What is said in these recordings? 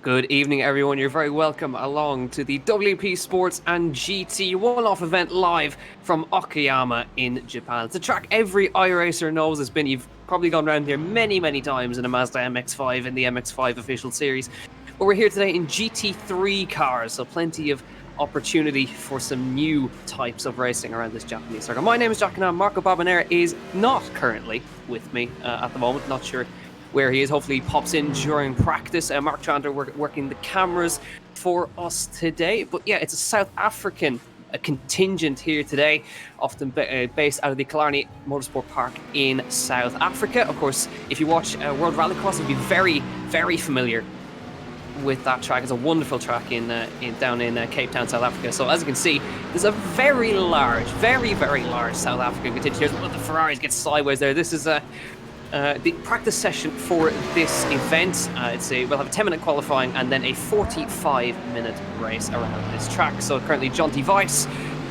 Good evening, everyone. You're very welcome along to the WP Sports and GT one-off event live from Okayama in Japan. It's a track every iRacer knows has been. You've probably gone around here many, many times in a Mazda MX-5 in the MX-5 official series. But we're here today in GT3 cars, so plenty of opportunity for some new types of racing around this Japanese circuit. My name is Jack and Marco Babanera is not currently with me at the moment. Not sure where he is. Hopefully he pops in during practice. Mark Chandler working the cameras for us today. But yeah, it's a South African contingent here today, often based out of the Killarney Motorsport Park in South Africa. Of course, if you watch World Rallycross, you'll be very, very familiar with that track. It's a wonderful track down in Cape Town, South Africa. So as you can see, there's a very large, very, very large South African contingent. Here's one of the Ferraris gets sideways there. This is the practice session for this event. We'll have a 10-minute qualifying and then a 45-minute race around this track. So currently John Weiss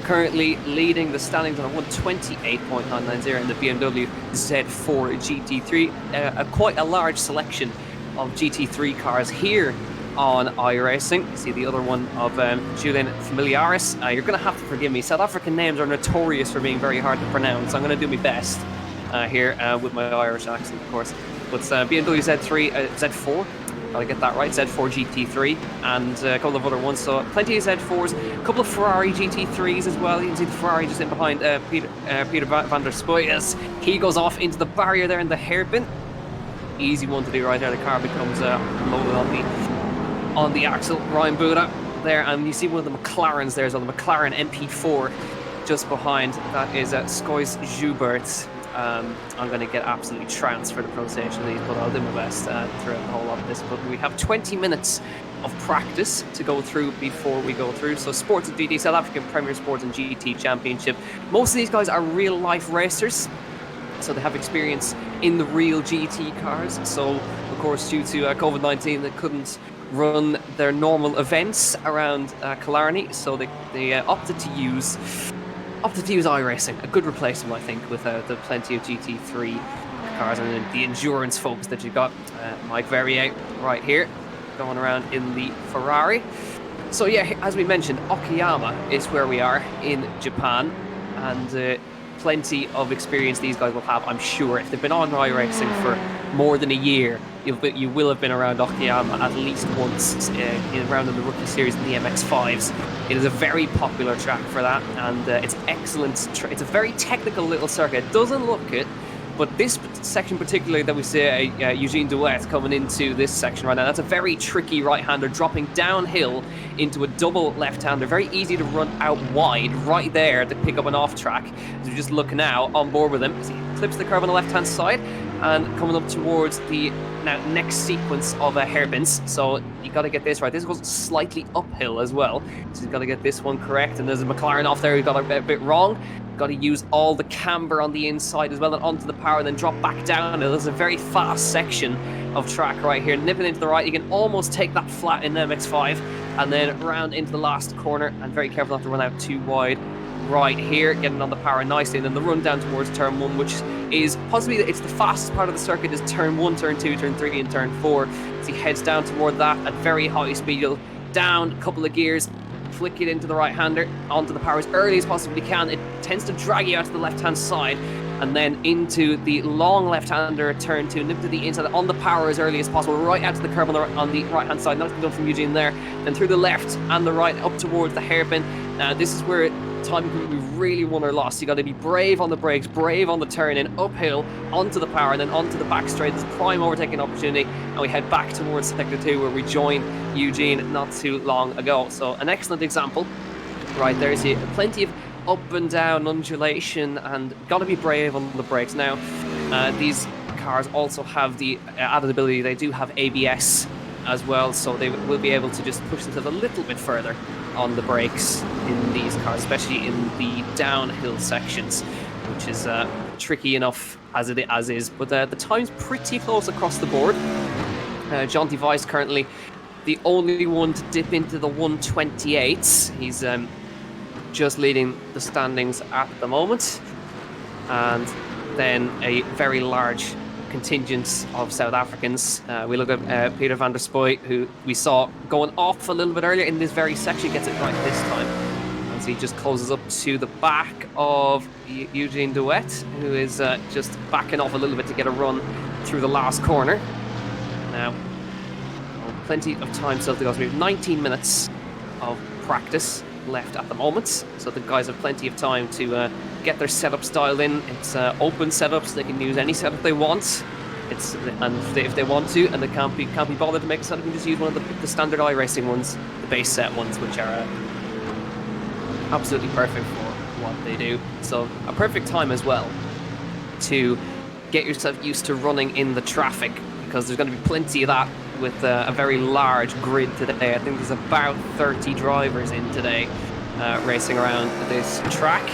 currently leading the standings on a 128.990 in the BMW Z4 GT3. Quite a large selection of GT3 cars here on iRacing. You see the other one of Julian Familiaris. You're going to have to forgive me. South African names are notorious for being very hard to pronounce. I'm going to do my best here with my Irish accent, of course. But BMW Z4, gotta get that right, Z4 GT3, and a couple of other ones. So plenty of Z4s, a couple of Ferrari GT3s as well. You can see the Ferrari just in behind Peter van der Spuy as he goes off into the barrier there in the hairpin. Easy one to do right there. The car becomes loaded on the axle. Ryan Buda there, and you see one of the McLarens there as well, the McLaren MP4 just behind. That is Skois Joubert. I'm going to get absolutely trounced for the pronunciation of these, but I'll do my best throughout the whole lot of this. But we have 20 minutes of practice to go through before we go through. So Sports and GT, South African Premier Sports and GT Championship. Most of these guys are real-life racers, so they have experience in the real GT cars. So, of course, due to COVID-19, they couldn't run their normal events around Killarney, so they opted to use iRacing, a good replacement, I think, with the plenty of GT3 cars and the endurance focus that you've got. Mike Verrier right here, going around in the Ferrari. So yeah, as we mentioned, Okayama is where we are in Japan, and plenty of experience these guys will have, I'm sure. If they've been on iRacing for more than a year, you will have been around Okayama at least once around in the Rookie Series in the MX-5s. It is a very popular track for that, and it's excellent. It's a very technical little circuit. It doesn't look it, but this section particularly that we see Eugene Duet coming into this section right now, that's a very tricky right-hander dropping downhill into a double left-hander. Very easy to run out wide right there to pick up an off-track. As we just look now on board with him as he clips the curve on the left-hand side and coming up towards the next sequence of hairpins. So you got to get this right. This goes slightly uphill as well, so you got to get this one correct. And there's a McLaren off there who got a bit wrong. Got to use all the camber on the inside as well and onto the power, then drop back down. There's a very fast section of track right here. Nipping into the right, you can almost take that flat in MX-5 and then round into the last corner, and very careful not to run out too wide right here, getting on the power nicely. And then the run down towards turn 1, which is possibly it's the fastest part of the circuit, is turn 1, turn 2, turn 3 and turn 4. As he heads down toward that at very high speed, you'll down a couple of gears, flick it into the right-hander, onto the power as early as possibly can. It tends to drag you out to the left-hand side, and then into the long left-hander at turn 2, nip to the inside, on the power as early as possible, right out to the curb on the right-hand side. Nicely done from Eugene there. Then through the left and the right, up towards the hairpin. This is where time can be really won or lost. You got to be brave on the brakes, brave on the turn in, uphill, onto the power, and then onto the back straight. There's a prime overtaking opportunity, and we head back towards sector 2 where we joined Eugene not too long ago. So an excellent example right there. See plenty of up and down undulation, and got to be brave on the brakes. Now these cars also have the added ability, they do have ABS as well, so they will be able to just push themselves a little bit further on the brakes in these cars, especially in the downhill sections, which is tricky enough as is. But the time's pretty close across the board. John Weiss currently the only one to dip into the 128s. He's just leading the standings at the moment, and then a very large contingent of South Africans. We look at Peter van der Spuy, who we saw going off a little bit earlier in this very section, gets it right this time. As he just closes up to the back of Eugene Duet, who is just backing off a little bit to get a run through the last corner. Now, plenty of time still to go. So we have 19 minutes of practice left at the moment, so the guys have plenty of time to get their setups dialed in. It's open setups; they can use any setup they want. If they want to, and they can't be bothered to make a setup, you can just use one of the standard iRacing ones, the base set ones, which are absolutely perfect for what they do. So a perfect time as well to get yourself used to running in the traffic, because there's going to be plenty of that with a very large grid today. I think there's about 30 drivers in today racing around this track.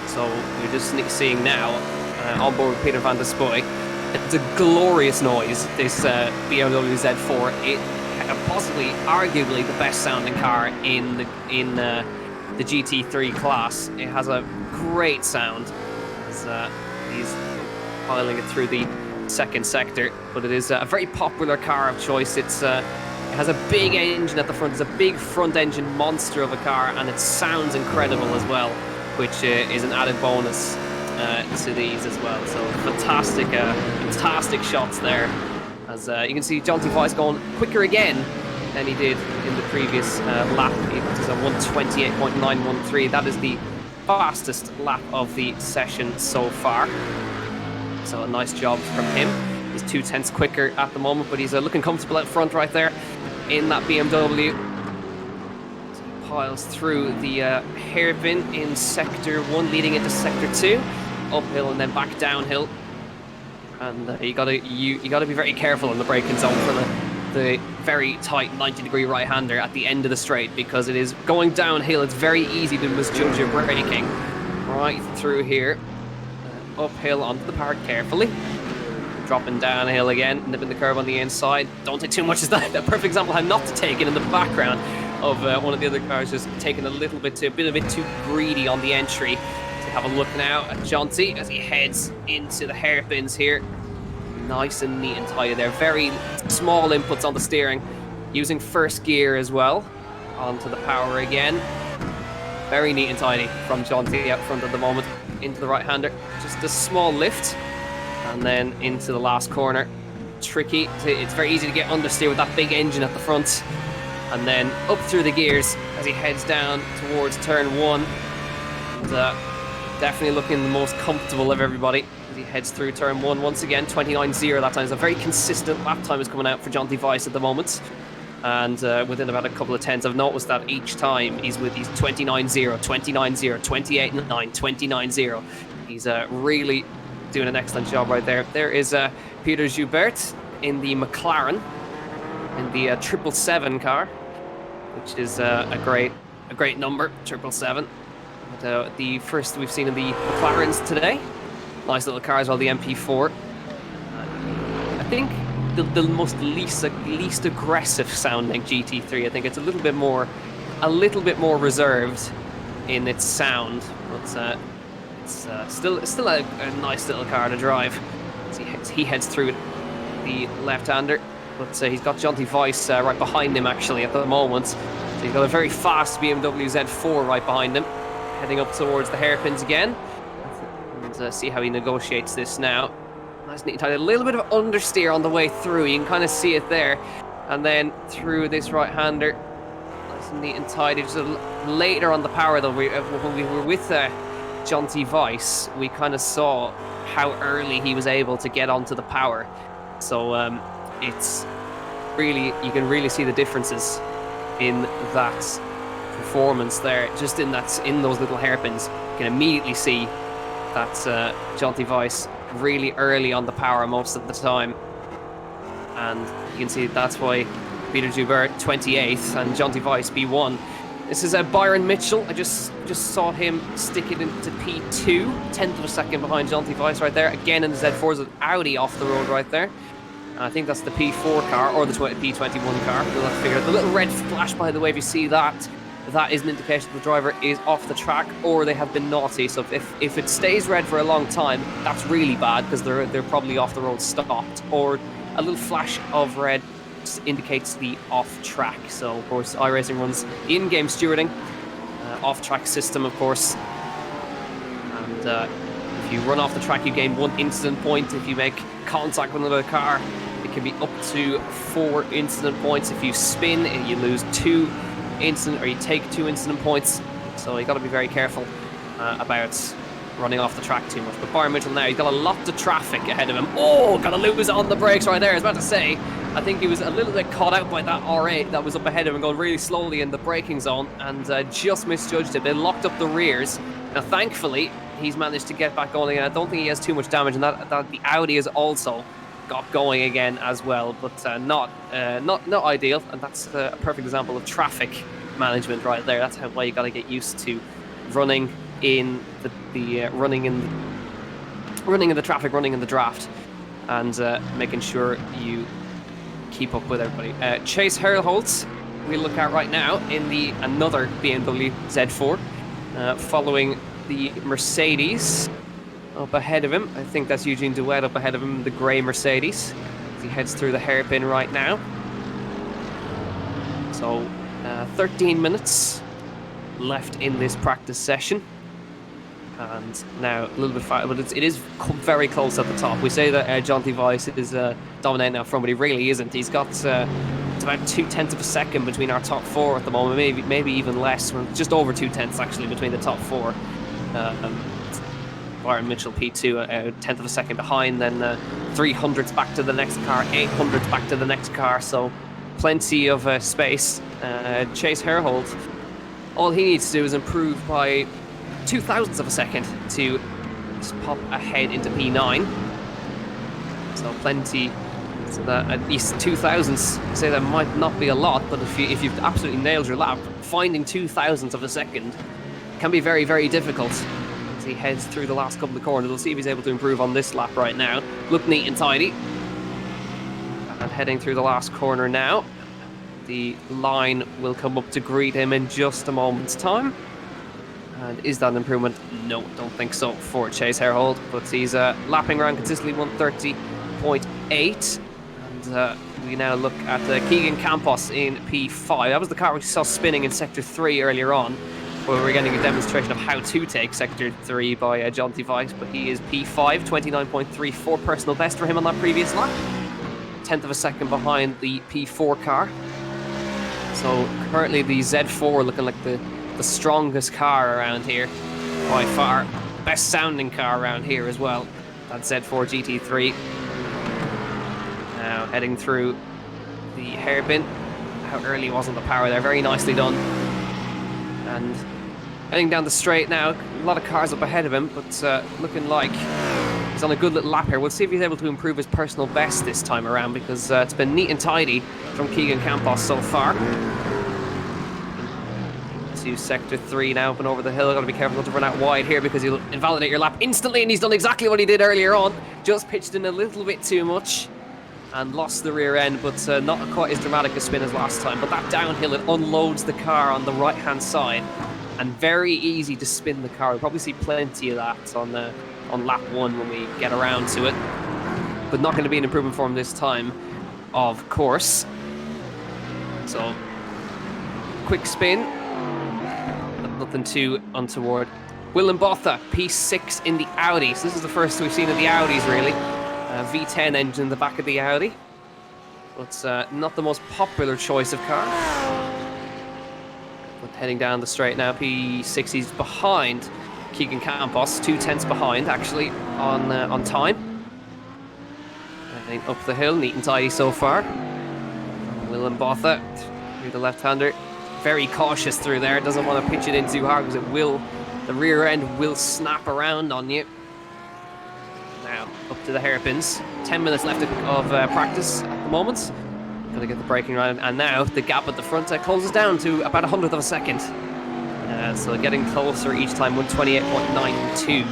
So you're just seeing now on board with Peter van der Spuy. It's a glorious noise, this BMW Z4. It possibly, arguably, the best sounding car in the GT3 class. It has a great sound as he's piling it through the second sector, but it is a very popular car of choice. It has a big engine at the front. It's a big front engine monster of a car, and it sounds incredible as well, which is an added bonus to these as well. So fantastic shots there, as you can see Jonty Weiss going quicker again than he did in the previous lap. It is a 1:28.913. That is the fastest lap of the session so far. So a nice job from him. He's 0.2 quicker at the moment, but he's looking comfortable out front right there in that BMW. So he piles through the hairpin in sector 1, leading into sector 2, uphill and then back downhill. And you gotta be very careful in the braking zone for the very tight 90-degree right-hander at the end of the straight, because it is going downhill. It's very easy to misjudge your braking right through here. Uphill onto the park carefully, dropping downhill again, nipping the curb on the inside. Don't take too much. Is that a perfect example how not to take it in the background of one of the other cars, just taking a bit too greedy on the entry. So have a look now at Jonty as he heads into the hairpins here. Nice and neat and tidy there. Very small inputs on the steering, using first gear as well onto the power again. Very neat and tidy from Jonty out front at the moment. Into the right-hander, just a small lift, and then into the last corner. Tricky. It's very easy to get understeer with that big engine at the front, and then up through the gears as he heads down towards turn 1. And, definitely looking the most comfortable of everybody as he heads through turn 1 once again. 29.0 that time. It's a very consistent lap time is coming out for Jonty Weiss at the moment. And within about a couple of tenths, I've noticed that each time he's with these 29.0, 29.0, 28.9, 29.0. He's really doing an excellent job right there. There is Peter Joubert in the McLaren, in the 777 car, which is a great number, 777. But, the first we've seen in the McLarens today. Nice little car as well, the MP4. I think the most least aggressive sounding GT3. I think it's a little bit more reserved in its sound, but it's still a nice little car to drive. As he heads through the left-hander, but he's got Jonty Weiss right behind him actually at the moment. So he's got a very fast BMW Z4 right behind him, heading up towards the hairpins again. And see how he negotiates this now. Nice and neat and tidy. A little bit of understeer on the way through. You can kind of see it there. And then through this right-hander. Nice and neat and tidy. Just later on the power, though, when we were with Jonty Weiss, we kind of saw how early he was able to get onto the power. So it's really, you can really see the differences in that performance there. Just in those little hairpins, you can immediately see that Jonty Weiss really early on the power most of the time, and you can see that's why Peter Joubert 28th and Jonty Weiss P1. This is Byron Mitchell. I just saw him stick it into P2, 10th of a second behind Jonty Weiss right there. Again in the Z4's an Audi off the road right there. And I think that's the P4 car or the P21 car. We'll have to figure out the little red flash, by the way, if you see that. that is an indication the driver is off the track or they have been naughty. So if it stays red for a long time, that's really bad because they're probably off the road stopped, or a little flash of red indicates the off track. So of course iRacing runs in-game stewarding, off-track system of course, and if you run off the track you gain 1 incident point. If you make contact with another car it can be up to 4 incident points. If you spin you lose 2 incident, or you take 2 incident points. So you got to be very careful about running off the track too much. But Byron Mitchell now, he's got a lot of traffic ahead of him. Oh, got to lose on the brakes right there. I was about to say, I think he was a little bit caught out by that R8 that was up ahead of him, going really slowly in the braking zone, and just misjudged it. They locked up the rears. Now, thankfully, he's managed to get back going again. I don't think he has too much damage, and that the Audi has also got going again as well, but not ideal. And that's a perfect example of traffic management right there. That's why you got to get used to running in running in the traffic, running in the draft, and making sure you keep up with everybody. Chase Herholtz we look at right now in another BMW Z4, following the Mercedes up ahead of him. I think that's Eugene Duet up ahead of him, the grey Mercedes, as he heads through the hairpin right now. So 13 minutes left in this practice session, and now a little bit far, but it is very close at the top. We say that John Weiss is dominating out front, but he really isn't. He's got it's about 0.2 of a second between our top 4 at the moment, maybe even less. We're just over 0.2 actually between the top 4. Byron Mitchell P2 a 1/10 of a second behind, then 300s back to the next car, 800s back to the next car, so plenty of space. Chase Herhold, all he needs to do is improve by 0.02 of a second to pop ahead into P9. So plenty, so that at least 0.02. I say that might not be a lot, but if you've absolutely nailed your lap, finding 0.02 of a second can be very, very difficult. As he heads through the last couple of corners, we'll see if he's able to improve on this lap right now. Look neat and tidy. And heading through the last corner now. The line will come up to greet him in just a moment's time. And is that an improvement? No, don't think so for Chase Herhold, but he's lapping around consistently 130.8. And we now look at Keegan Campos in P5. That was the car we saw spinning in Sector 3 earlier on, where we're getting a demonstration of how to take Sector 3 by John Weiss, but he is P5, 29.34 personal best for him on that previous lap. 1/10 of a second behind the P4 car. So currently the Z4 looking like the strongest car around here, by far. Best sounding car around here as well, that Z4 GT3. Now heading through the hairpin. How early was on the power there, very nicely done. And heading down the straight now, a lot of cars up ahead of him, but looking like he's on a good little lap here. We'll see if he's able to improve his personal best this time around, because it's been neat and tidy from Keegan Campos so far. To Sector 3 now, up and over the hill. Got to be careful not to run out wide here, because he'll invalidate your lap instantly, and he's done exactly what he did earlier on. Just pitched in a little bit too much and lost the rear end, but not quite as dramatic a spin as last time. But that downhill, it unloads the car on the right-hand side, and very easy to spin the car. We'll probably see plenty of that on lap 1 when we get around to it, but not going to be an improvement for him this time, of course. So quick spin, but nothing too untoward. Willem Botha, P6 in the Audi. So this is the first we've seen of the Audis, really. V10 engine in the back of the Audi, but not the most popular choice of car. But heading down the straight now, P6, he's behind Keegan Campos, 0.2 behind actually on time. Heading up the hill, neat and tidy so far. Willem Botha through the left-hander, very cautious through there. Doesn't want to pitch it in too hard, because the rear end will snap around on you. Now up to the hairpins. 10 minutes left of practice at the moment. Got to get the braking right, and now the gap at the front closes down to about 1/100 of a second. So getting closer each time, 128.92.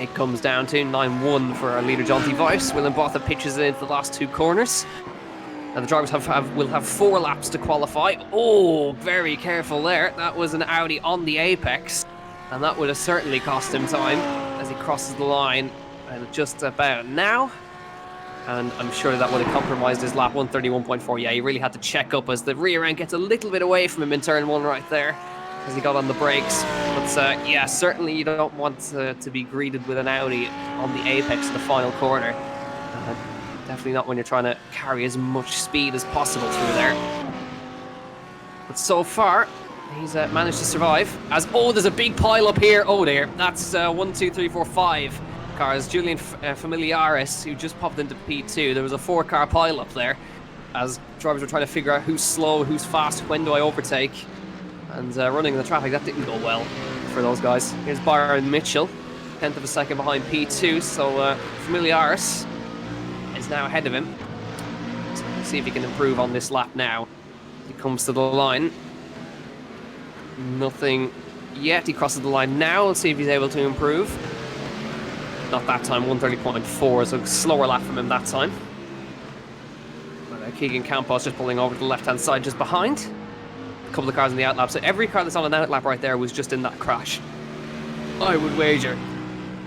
It comes down to 9-1 for our leader John Weiss. Willem Botha pitches it into the last 2 corners. Now the drivers will have 4 laps to qualify. Oh, very careful there. That was an Audi on the apex, and that would have certainly cost him time as he crosses the line just about now. And I'm sure that would have compromised his lap. 131.4. Yeah, he really had to check up as the rear end gets a little bit away from him in turn 1 right there as he got on the brakes. But yeah, certainly you don't want to be greeted with an Audi on the apex of the final corner. Definitely not when you're trying to carry as much speed as possible through there. But so far, he's managed to survive. There's a big pile up here. Oh dear, that's 1, 2, 3, 4, 5 cars. Julian Familiaris, who just popped into P2. There was a 4-car pile up there as drivers were trying to figure out who's slow, who's fast, when do I overtake. And running the traffic, that didn't go well for those guys. Here's Byron Mitchell, 10th of a second behind P2. So Familiaris is now ahead of him. So let's see if he can improve on this lap now. He comes to the line. Nothing yet. He crosses the line now. Let's see if he's able to improve. Not that time. 130.4, so a slower lap from him that time. But Keegan Campos just pulling over to the left-hand side just behind. A couple of cars in the outlap. So every car that's on an outlap right there was just in that crash. I would wager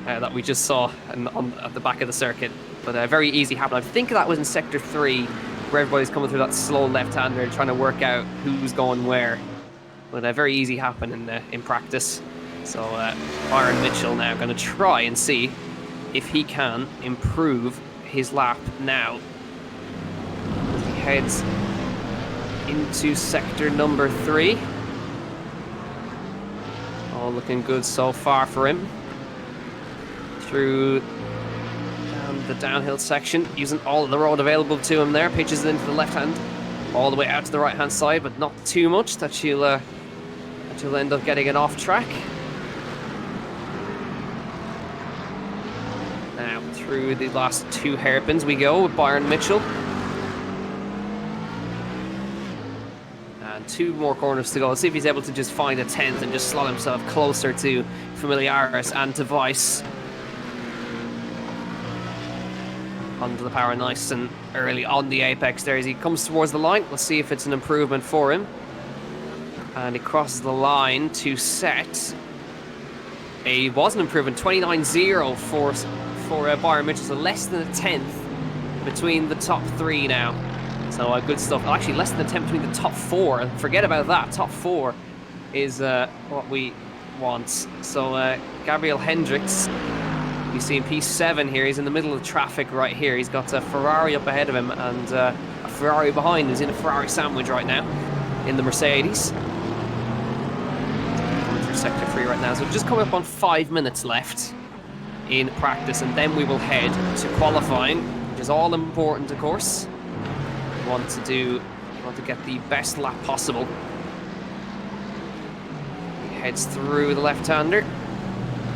that we just saw at the back of the circuit. But a very easy happen. I think that was in Sector 3, where everybody's coming through that slow left-hander and trying to work out who's going where. But a very easy happen in practice. So Byron Mitchell now going to try and see if he can improve his lap now. He heads into sector number 3. All looking good so far for him. Through the downhill section, using all of the road available to him there. Pitches it into the left hand, all the way out to the right hand side, but not too much that you'll end up getting it off track. Now through the last 2 hairpins we go with Byron Mitchell. And 2 more corners to go. Let's see if he's able to just find a 10th and just slot himself closer to Familiaris and to Weiss. Onto the power nice and early on the apex there as he comes towards the line. Let's see if it's an improvement for him. And he crosses the line to set. It was an improvement, 29.0 for Byron Mitchell, so less than a 10th between the top 3 now. So good stuff. Well, actually, less than a 10th between the top 4. Forget about that. Top 4 is what we want. So Gabriel Hendricks, you see in P7 here, he's in the middle of the traffic right here. He's got a Ferrari up ahead of him and a Ferrari behind him. He's in a Ferrari sandwich right now in the Mercedes. Coming through sector 3 right now. So just coming up on 5 minutes left in practice, and then we will head to qualifying, which is all important, of course. We want to get the best lap possible. He heads through the left-hander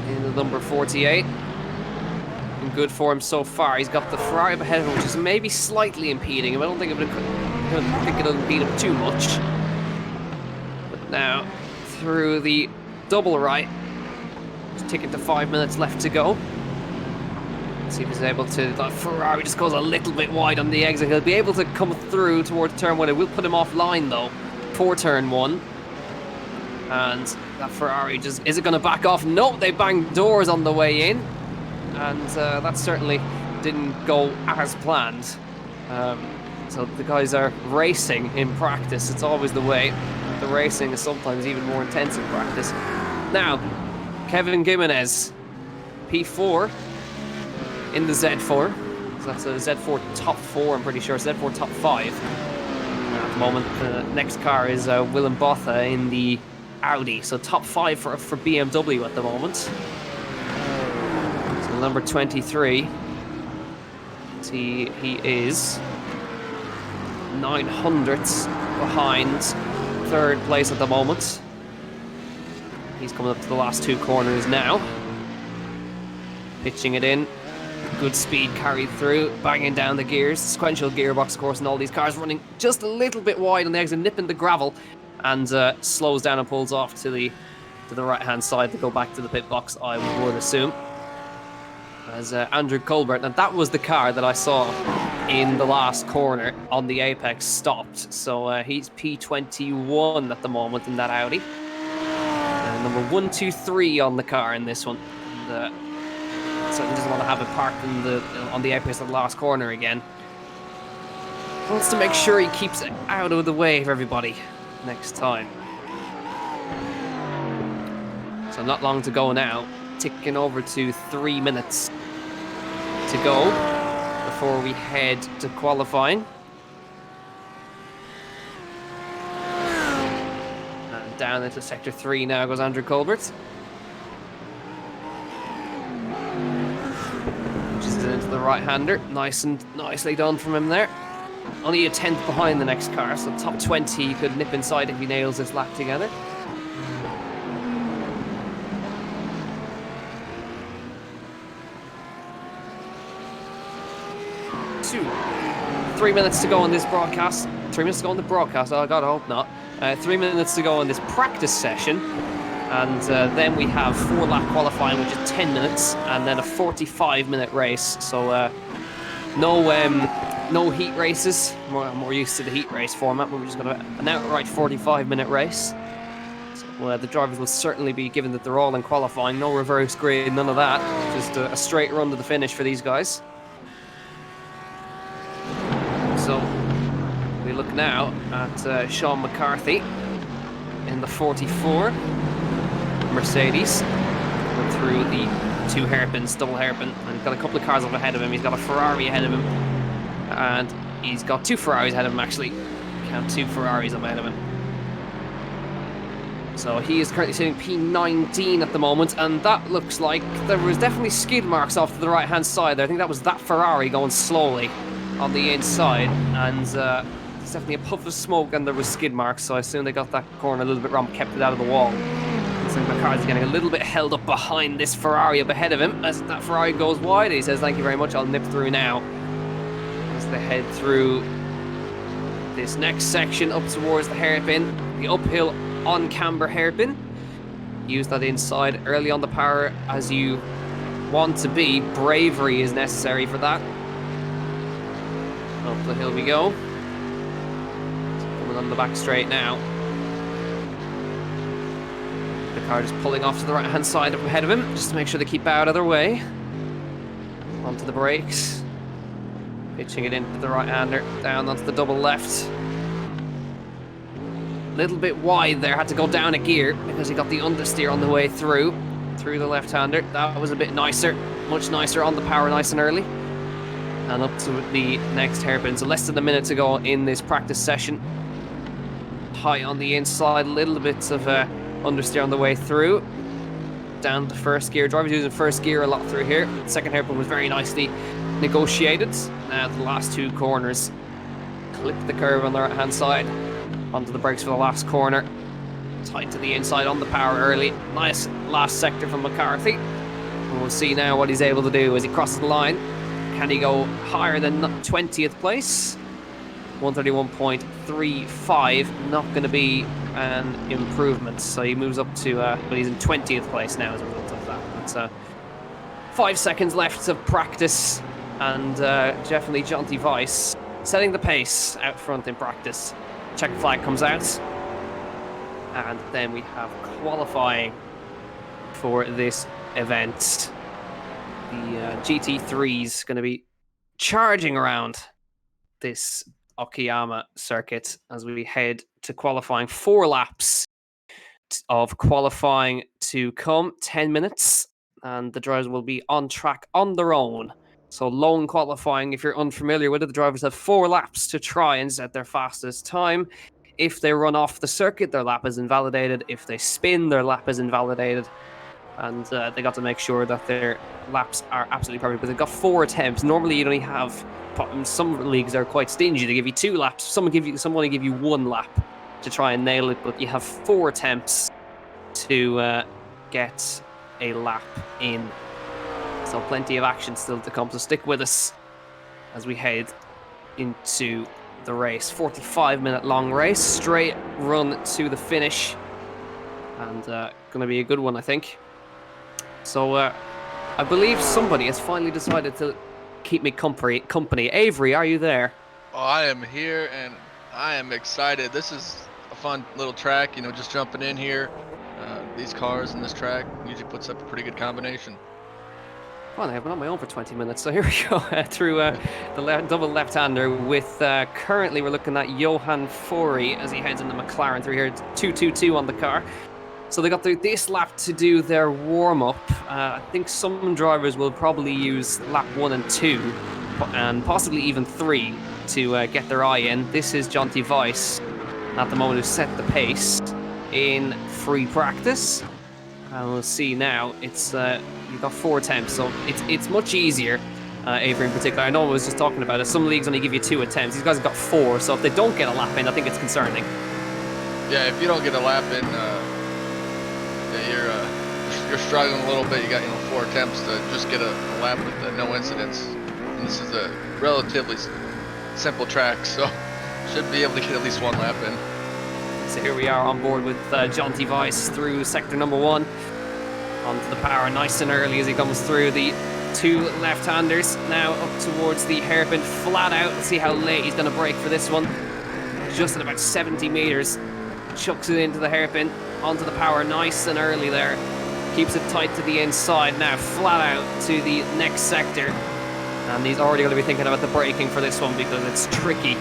in the number 48. In good form so far. He's got the Ferrari up ahead of him, which is maybe slightly impeding him. I don't think it'll impede him too much. But now through the double right, just ticking to 5 minutes left to go. Let's see if he's able to. That Ferrari just goes a little bit wide on the exit. He'll be able to come through towards turn 1. It will put him offline though for turn 1. And that Ferrari just, is it going to back off? Nope, they banged doors on the way in. And that certainly didn't go as planned. So the guys are racing in practice. It's always the way. The racing is sometimes even more intense in practice. Now, Kevin Gimenez, P4 in the Z4. So that's a Z4 top 4, I'm pretty sure. Z4 top 5. At the moment, the next car is Willem Botha in the Audi. So top 5 for BMW at the moment. Number 23. He is 900ths behind 3rd place at the moment. He's coming up to the last 2 corners now. Pitching it in. Good speed carried through, banging down the gears. Sequential gearbox, of course, and all these cars running just a little bit wide on the exit, nipping the gravel, and slows down and pulls off to the right-hand side to go back to the pit box, I would assume. As Andrew Colbert, and that was the car that I saw in the last corner on the apex stopped. So he's P21 at the moment in that Audi. Number 123 on the car in this one. And, certainly doesn't want to have it parked on the apex of the last corner again. Wants to make sure he keeps it out of the way of everybody next time. So not long to go now. Ticking over to 3 minutes to go before we head to qualifying. And down into sector 3 now goes Andrew Colbert. Just into the right-hander. Nicely done from him there. Only a 10th behind the next car, so top 20 he could nip inside if he nails this lap together. Two. 3 minutes to go on this broadcast. 3 minutes to go on the broadcast. Oh God, I hope not. 3 minutes to go on this practice session. And then we have 4-lap qualifying, which is 10 minutes, and then a 45-minute race. So no heat races. More used to the heat race format, but we're just got an outright 45-minute race. So the drivers will certainly be, given that they're all in qualifying, no reverse grid, none of that. Just a straight run to the finish for these guys. So we look now at Sean McCarthy in the 44 Mercedes, going through the 2 hairpins, double hairpin, and he's got a couple of cars up ahead of him. He's got a Ferrari ahead of him, and he's got 2 Ferraris ahead of him, actually. Count 2 Ferraris up ahead of him. So he is currently sitting P19 at the moment, and that looks like there was definitely skid marks off to the right-hand side there. I think that was that Ferrari going slowly on the inside, and there's definitely a puff of smoke and there was skid marks, so I assume they got that corner a little bit wrong, kept it out of the wall. So McCarthy's getting a little bit held up behind this Ferrari up ahead of him. As that Ferrari goes wide, he says, "Thank you very much, I'll nip through now." As they head through this next section up towards the hairpin, the uphill on camber hairpin. Use that inside early on the power as you want to be. Bravery is necessary for that. Up the hill we go. Coming on the back straight now. The car just pulling off to the right-hand side up ahead of him, just to make sure they keep out of their way. Onto the brakes. Pitching it into the right-hander, down onto the double left. Little bit wide there, had to go down a gear because he got the understeer on the way through the left-hander. That was a bit nicer, much nicer on the power, nice and early. And up to the next hairpin. So less than a minute to go in this practice session. High on the inside, little bits of understeer on the way through. Down to first gear. Drivers using first gear a lot through here. The second hairpin was very nicely negotiated. Now the last 2 corners. Clip the curve on the right hand side. Onto the brakes for the last corner. Tight to the inside on the power early. Nice last sector from McCarthy. And we'll see now what he's able to do as he crosses the line. Can he go higher than 20th place? 131.35, not going to be an improvement. So he moves up to, but he's in 20th place now as a result of that. That's 5 seconds left of practice, and definitely Jonty Weiss setting the pace out front in practice. Check flag comes out, and then we have qualifying for this event. The GT3 is going to be charging around this Okayama circuit as we head to qualifying. 4 laps of qualifying to come, 10 minutes, and the drivers will be on track on their own. So lone qualifying, if you're unfamiliar with it, the drivers have 4 laps to try and set their fastest time. If they run off the circuit, their lap is invalidated. If they spin, their lap is invalidated. And they got to make sure that their laps are absolutely perfect. But they've got 4 attempts. Normally, you'd only have. Some leagues are quite stingy to give you 2 laps. Some only give you 1 lap to try and nail it. But you have 4 attempts to get a lap in. So plenty of action still to come. So stick with us as we head into the race. 45-minute long race, straight run to the finish, and going to be a good one, I think. So I believe somebody has finally decided to keep me company. Avery, are you there? Oh, I am here and I am excited. This is a fun little track, just jumping in here. These cars and this track usually puts up a pretty good combination. Well, I've been on my own for 20 minutes, so here we go through the double left-hander with currently we're looking at Johan Fori as he heads into McLaren through here, 222 on the car. So they got through this lap to do their warm-up. I think some drivers will probably use lap 1 and 2 and possibly even 3 to get their eye in. This is Jonty Weiss at the moment who set the pace in free practice. And we'll see now, it's you've got 4 attempts, so it's much easier. Avery in particular, I know I was just talking about it. Some leagues only give you 2 attempts. These guys have got 4, so if they don't get a lap in, I think it's concerning. Yeah, if you don't get a lap in, you're struggling a little bit. You got 4 attempts to just get a lap with no incidents. And this is a relatively simple track, so should be able to get at least 1 lap in. So here we are on board with Jonty Weiss through sector number 1. Onto the power nice and early as he comes through the 2 left-handers. Now up towards the hairpin, flat out. Let's see how late he's going to brake for this one. Just at about 70 meters. Chucks it into the hairpin. Onto the power nice and early there. Keeps it tight to the inside. Now flat out to the next sector. And he's already going to be thinking about the braking for this one because it's tricky.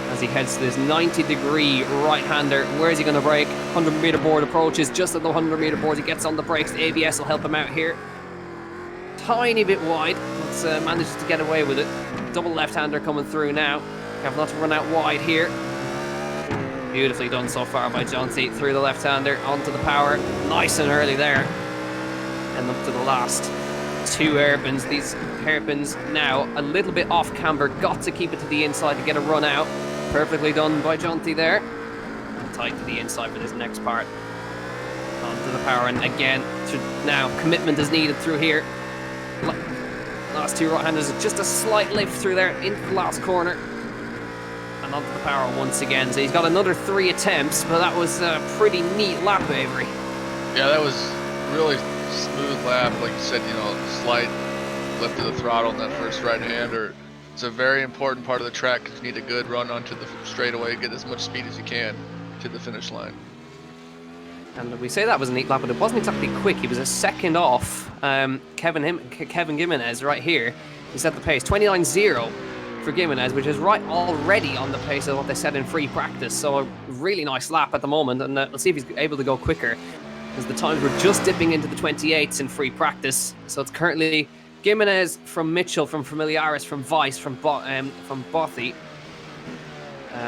As he heads to this 90-degree right-hander. Where is he going to brake? 100-meter board approaches. Just at the 100-meter board, he gets on the brakes. The ABS will help him out here. Tiny bit wide, but manages to get away with it. Double left-hander coming through now. Have not to run out wide here. Beautifully done so far by Jonty through the left-hander. Onto the power. Nice and early there. And up to the last 2 hairpins. These hairpins now a little bit off camber. Got to keep it to the inside to get a run out. Perfectly done by Jonty there. And tight to the inside for this next part. Onto the power, and again, now commitment is needed through here. Last 2 right-handers, just a slight lift through there into the last corner. And onto the power once again. So he's got another 3 attempts, but that was a pretty neat lap, Avery. Yeah, that was really smooth lap. Like you said, slight lift of the throttle in that first right-hander. It's a very important part of the track because you need a good run onto the straightaway, get as much speed as you can to the finish line. And we say that was a neat lap, but it wasn't exactly quick. He was a second off Kevin Gimenez right here. He set the pace, 29.0 for Gimenez, which is right already on the pace of what they said in free practice. So a really nice lap at the moment, and let's see if he's able to go quicker, because the times were just dipping into the 28s in free practice. So it's currently Gimenez from Mitchell, from Familiaris, from Weiss, from Bothy.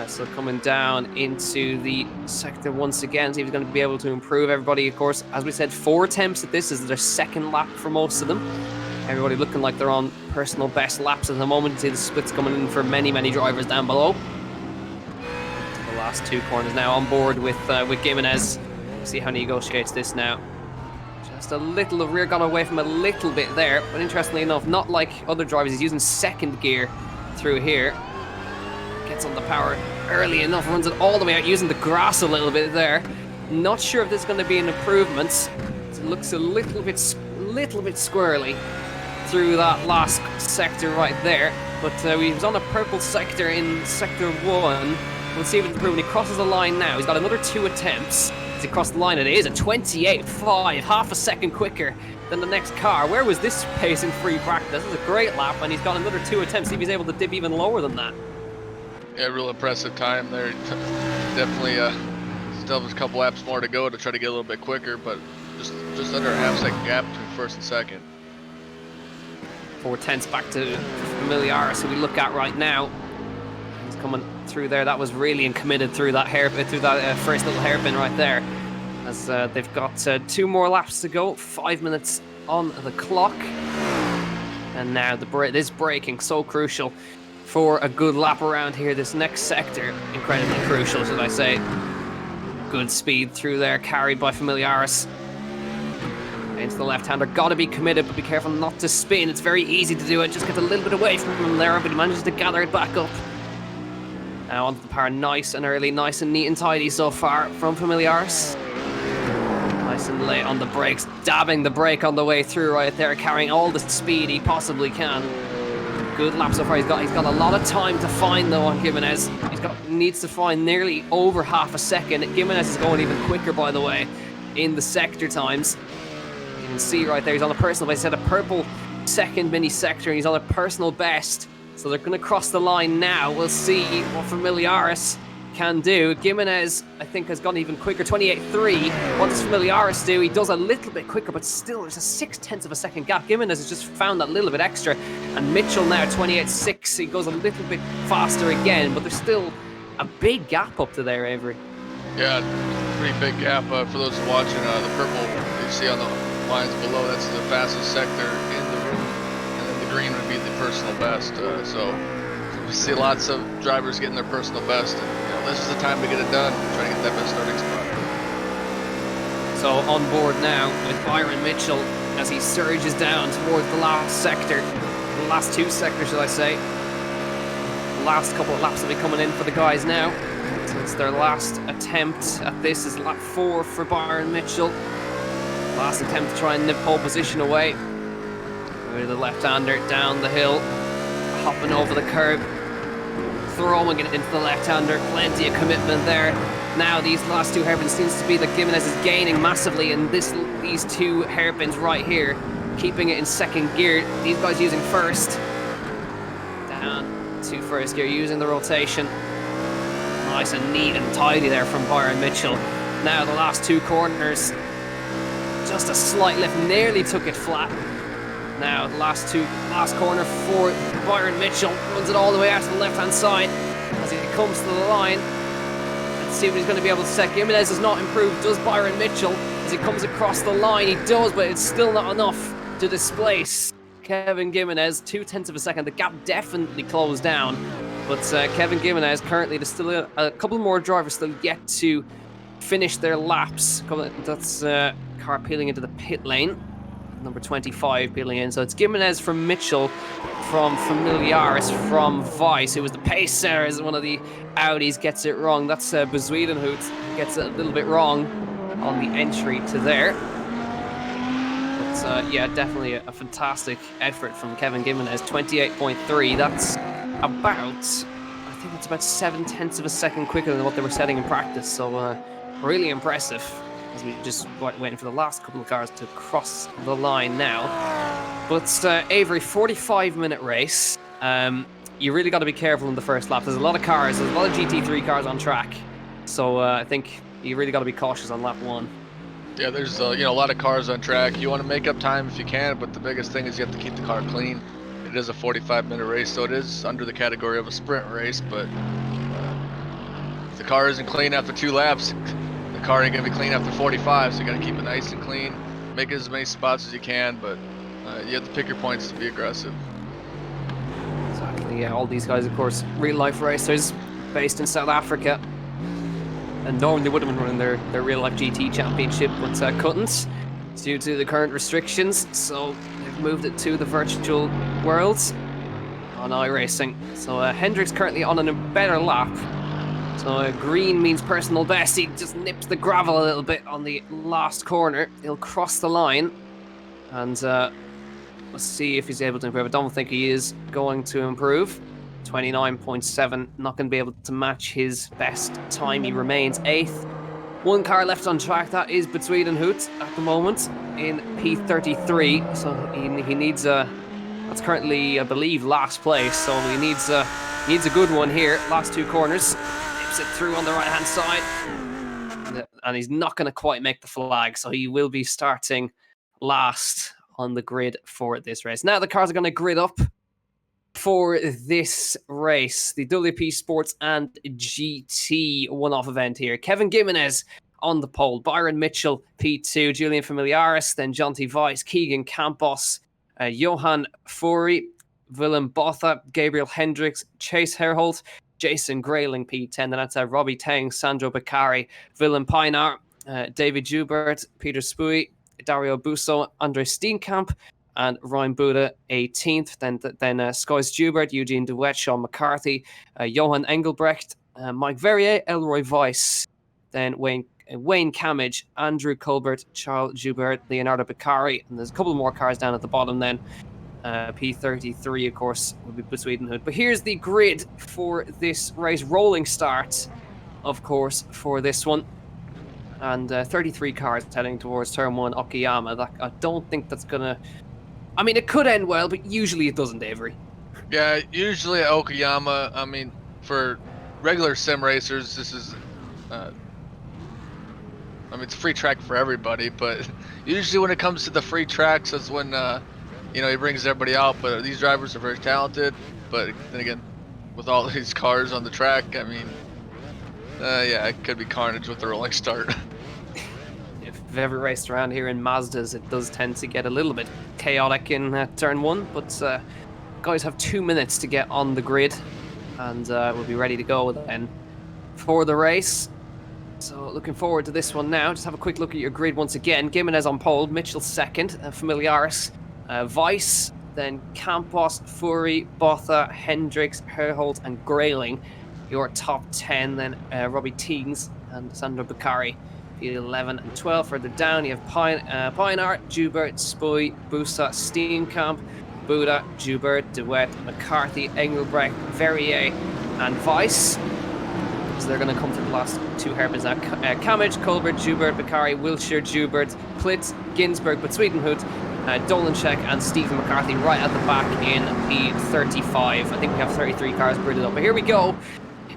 So coming down into the sector once again, see if he's going to be able to improve. Everybody, of course, as we said, 4 attempts at this. This is their second lap for most of them. Everybody looking like they're on personal best laps at the moment. You see the splits coming in for many, many drivers down below. The last 2 corners now on board with Gimenez. See how he negotiates this now. Just a little, the rear got away from a little bit there, but interestingly enough, not like other drivers, he's using second gear through here. Gets on the power early enough, runs it all the way out, using the grass a little bit there. Not sure if this is going to be an improvement. It looks a little bit squirrely through that last sector right there, but he was on a purple sector in sector 1. We'll see if it's improving. He crosses the line now. He's got another 2 attempts. As he crossed the line, it is a 28.5, half a second quicker than the next car. Where was this pace in free practice? This is a great lap, and he's got another 2 attempts. See if he's able to dip even lower than that. Yeah, real impressive time there. Definitely still has a couple laps more to go to try to get a little bit quicker, but just under a half-second gap between first and second. 4 tenths back to Familiaris, who we look at right now. He's coming through there. That was really committed through that hairpin, through that first little hairpin right there. As they've got 2 more laps to go, 5 minutes on the clock. And now this braking so crucial for a good lap around here. This next sector, incredibly crucial, should I say. Good speed through there, carried by Familiaris. Into the left-hander, gotta be committed, but be careful not to spin. It's very easy to do it, just get a little bit away from him there, but he manages to gather it back up. Now onto the power, nice and early, nice and neat and tidy so far from Familiaris. Nice and late on the brakes, dabbing the brake on the way through right there, carrying all the speed he possibly can. Good lap so far. He's got a lot of time to find though on Gimenez. Needs to find nearly over half a second. Gimenez is going even quicker, by the way, in the sector times. You can see right there, he's on a personal best. He's had a purple second mini sector, and he's on a personal best. So they're going to cross the line now. We'll see what Familiaris can do. Gimenez, I think, has gone even quicker, 28.3. What does Familiaris do? He does a little bit quicker, but still there's a 0.6 of a second gap. Gimenez has just found that little bit extra. And Mitchell now, 28.6. He goes a little bit faster again, but there's still a big gap up to there, Avery. Yeah, pretty big gap. For those watching, the purple you see on the lines below, that's the fastest sector in the room. And then the green would be the personal best. So we see lots of drivers getting their personal best. And, this is the time to get it done. Try to get that best starting spot. So on board now with Byron Mitchell as he surges down towards the last sector. The last two sectors, should I say. The last couple of laps will be coming in for the guys now. So it's their last attempt at this. Is lap 4 for Byron Mitchell. Last attempt to try and nip pole position away. With the left-hander down the hill. Hopping over the curb. Throwing it into the left-hander. Plenty of commitment there. Now these last two hairpins seems to be that Gimenez is gaining massively in these two hairpins right here. Keeping it in second gear. These guys using first. Down to first gear, using the rotation. Nice and neat and tidy there from Byron Mitchell. Now the last two corners. Just a slight lift, nearly took it flat. Now the last corner for Byron Mitchell. Runs it all the way out to the left-hand side as he comes to the line. Let's see what he's going to be able to set. Gimenez has not improved, does Byron Mitchell? As he comes across the line, he does, but it's still not enough to displace Kevin Gimenez. 0.2 of a second. The gap definitely closed down. But Kevin Gimenez, currently, there's still a couple more drivers still yet to finish their laps. That's car peeling into the pit lane. Number 25 peeling in. So it's Gimenez from Mitchell, from Familiaris, from Weiss, who was the pacer as one of the Audis, gets it wrong. That's Bezuidenhout gets it a little bit wrong on the entry to there. But yeah, definitely a fantastic effort from Kevin Gimenez. 28.3. That's about 0.7 of a second quicker than what they were setting in practice. So really impressive. As we just waiting for the last couple of cars to cross the line now. But Avery, 45-minute race. You really got to be careful in the first lap. There's a lot of cars. There's a lot of GT3 cars on track. So I think you really got to be cautious on lap 1. Yeah, there's a lot of cars on track. You want to make up time if you can, but the biggest thing is you have to keep the car clean. It is a 45-minute race, so it is under the category of a sprint race. But if the car isn't clean after 2 laps, the car ain't gonna be clean after 45, so you gotta keep it nice and clean. Make as many spots as you can, but you have to pick your points to be aggressive. Exactly, yeah. All these guys, of course, real-life racers based in South Africa. And normally they would have been running their real-life GT championship, but couldn't due to the current restrictions. So they've moved it to the virtual worlds on iRacing. So Hendrick's currently on a better lap. So green means personal best. He just nips the gravel a little bit on the last corner. He'll cross the line. And let's see if he's able to improve. I don't think he is going to improve. 29.7, not going to be able to match his best time. He remains 8th. One car left on track, that is Bezuidenhout at the moment in P33. So he needs that's currently, I believe, last place. So he needs a good one here. Last 2 corners. It through on the right hand side, and he's not going to quite make the flag, so he will be starting last on the grid for this race. Now the cars are going to grid up for this race, the WP Sports and GT one-off event here. Kevin Gimenez on the pole, Byron Mitchell P2, Julian Familiaris, then Jonty Weiss, Keegan Campos, Johan Fourie, Willem Botha, Gabriel Hendricks, Chase Herholt, Jason Grayling P10, then that's Robbie Tang, Sandro Beccari, Willem Peinar, David Joubert, Peter Spui, Dario Busso, Andre Steenkamp, and Ryan Buda 18th. Then Skies Joubert, Eugene DeWitt, Sean McCarthy, Johan Engelbrecht, Mike Verrier, Elroy Weiss, then Wayne Camage, Andrew Colbert, Charles Joubert, Leonardo Beccari, and there's a couple more cars down at the bottom then. P33, of course, will be Swedenhood. But here's the grid for this race. Rolling start, of course, for this one. And 33 cars heading towards turn 1, Okayama. I don't think that's going to... I mean, it could end well, but usually it doesn't, Avery. Yeah, usually at Okayama, I mean, for regular sim racers, this is, I mean, it's a free track for everybody, but usually when it comes to the free tracks, that's when, you know, he brings everybody out. But these drivers are very talented. But then again, with all these cars on the track, I mean, yeah, it could be carnage with the rolling start. If you've ever raced around here in Mazdas, it does tend to get a little bit chaotic in turn 1. But guys have 2 minutes to get on the grid, and we'll be ready to go then for the race. So looking forward to this one now. Just have a quick look at your grid once again. Gimenez on pole, Mitchell second, Familiaris, Weiss, then Campos, Fury, Botha, Hendricks, Herholt, and Grayling. Your top 10, then Robbie Teagues and Sandro Beccari. 11 and 12 further down. You have Peinart, Joubert, Spoy, Busa, Steenkamp, Buda, Joubert, DeWet, McCarthy, Engelbrecht, Verrier, and Weiss. So they're going to come to the last 2 hairpins now. Kamage, Colbert, Joubert, Beccari, Wilshire, Joubert, Plitz, Ginsberg, but Swedenhood, Dolanchek, and Stephen McCarthy right at the back in P35. I think we have 33 cars gridded up. But here we go.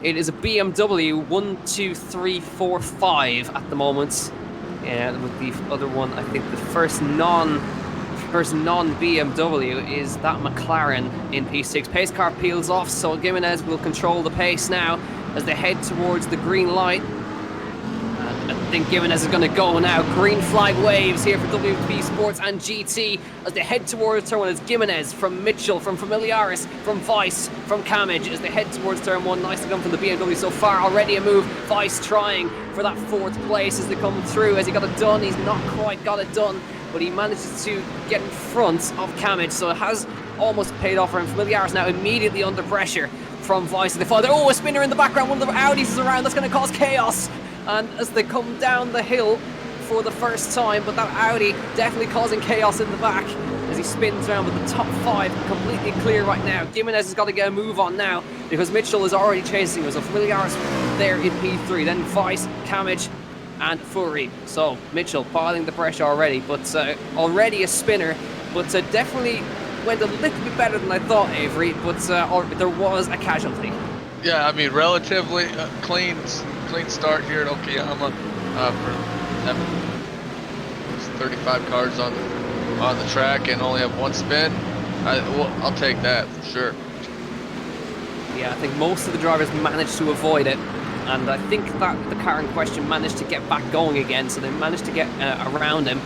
It is a BMW 1, 2, 3, 4, 5 at the moment. With the other one, I think the first non-BMW is that McLaren in P6. Pace car peels off, so Gimenez will control the pace now as they head towards the green light. I think Gimenez is going to go now. Green flag waves here for WP Sports and GT as they head towards turn 1. It's Gimenez from Mitchell, from Familiaris, from Weiss, from Kamage as they head towards turn 1. Nicely done from the BMW so far. Already a move. Weiss trying for that 4th place as they come through. Has he got it done? He's not quite got it done, but he manages to get in front of Kamage, so it has almost paid off for him. Familiaris now immediately under pressure from Weiss. They follow. Oh, a spinner in the background. One of the Audis is around. That's going to cause chaos. And as they come down the hill for the first time, but that Audi definitely causing chaos in the back as he spins around with the top 5 completely clear right now. Gimenez has got to get a move on now because Mitchell is already chasing us. So Familiaris there in P3, then Weiss, Kamage, and Fury. So Mitchell piling the pressure already, but already a spinner, but definitely went a little bit better than I thought, Avery, but there was a casualty. Yeah, I mean, relatively clean start here at Okayama for having 35 cars on the track and only have 1 spin. I'll take that for sure. Yeah, I think most of the drivers managed to avoid it, and I think that the car in question managed to get back going again, so they managed to get around him.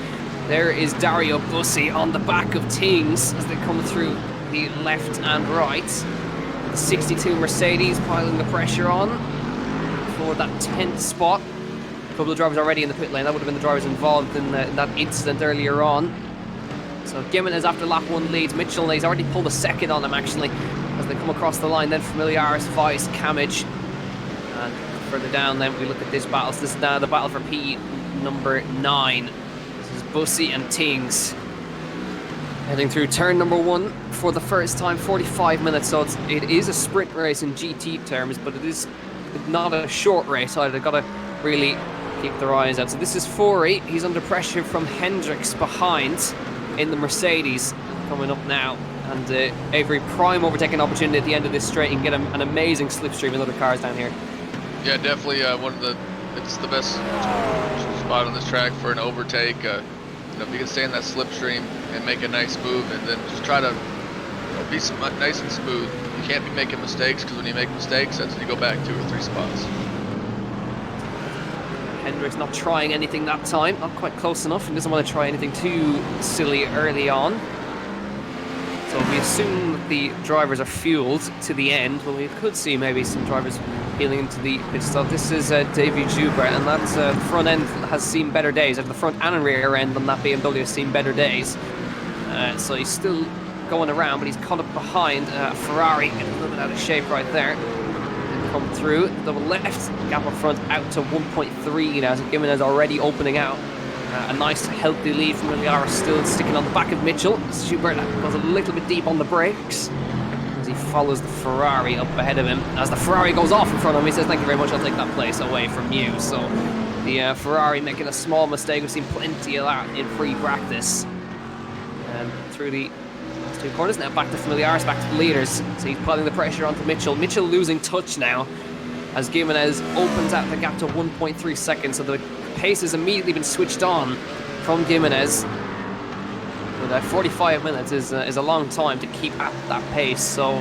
There is Dario Bussi on the back of Teagues as they come through the left and right. The 62 Mercedes piling the pressure on for that 10th spot. A couple of drivers already in the pit lane. That would have been the drivers involved in that incident earlier on. So Gimenez after lap 1 leads. Mitchell, he's already pulled a second on him actually as they come across the line. Then Familiaris, Weiss, Kamage. And further down then we look at this battle. So this is now the battle for P number 9. This is Bussi and Teagues heading through turn number 1 for the first time. 45 minutes, so it is a sprint race in GT terms, but it is not a short race either. They've got to really keep their eyes out. So this is Fury. He's under pressure from Hendricks behind in the Mercedes coming up now. And Avery, prime overtaking opportunity at the end of this straight. You can get an amazing slipstream with other cars down here. Yeah, definitely it's the best spot on this track for an overtake. You know, if you can stay in that slipstream and make a nice move and then just try to be nice and smooth. You can't be making mistakes, because when you make mistakes, that's when you go back 2 or 3 spots. Hendricks not trying anything that time, not quite close enough, and doesn't want to try anything too silly early on. So we assume that the drivers are fueled to the end, but we could see maybe some drivers peeling into the pit stop. This is Davy Joubert, and that front end has seen better days. The front and rear end on that BMW has seen better days. So he's still going around, but he's caught up behind Ferrari, getting a little bit out of shape right there. Didn't come through. Double left, gap up front out to 1.3 now, so Gimenez already opening out. A nice healthy lead from Miliaris, still sticking on the back of Mitchell. Schubert goes a little bit deep on the brakes as he follows the Ferrari up ahead of him. As the Ferrari goes off in front of him, he says, "Thank you very much, I'll take that place away from you." So the Ferrari making a small mistake. We've seen plenty of that in pre-practice. Through the last two corners, now back to Familiaris, back to the leaders. So he's putting the pressure onto Mitchell. Mitchell losing touch now as Gimenez opens out the gap to 1.3 seconds. So the pace has immediately been switched on from Gimenez. But 45 minutes is a long time to keep at that pace. So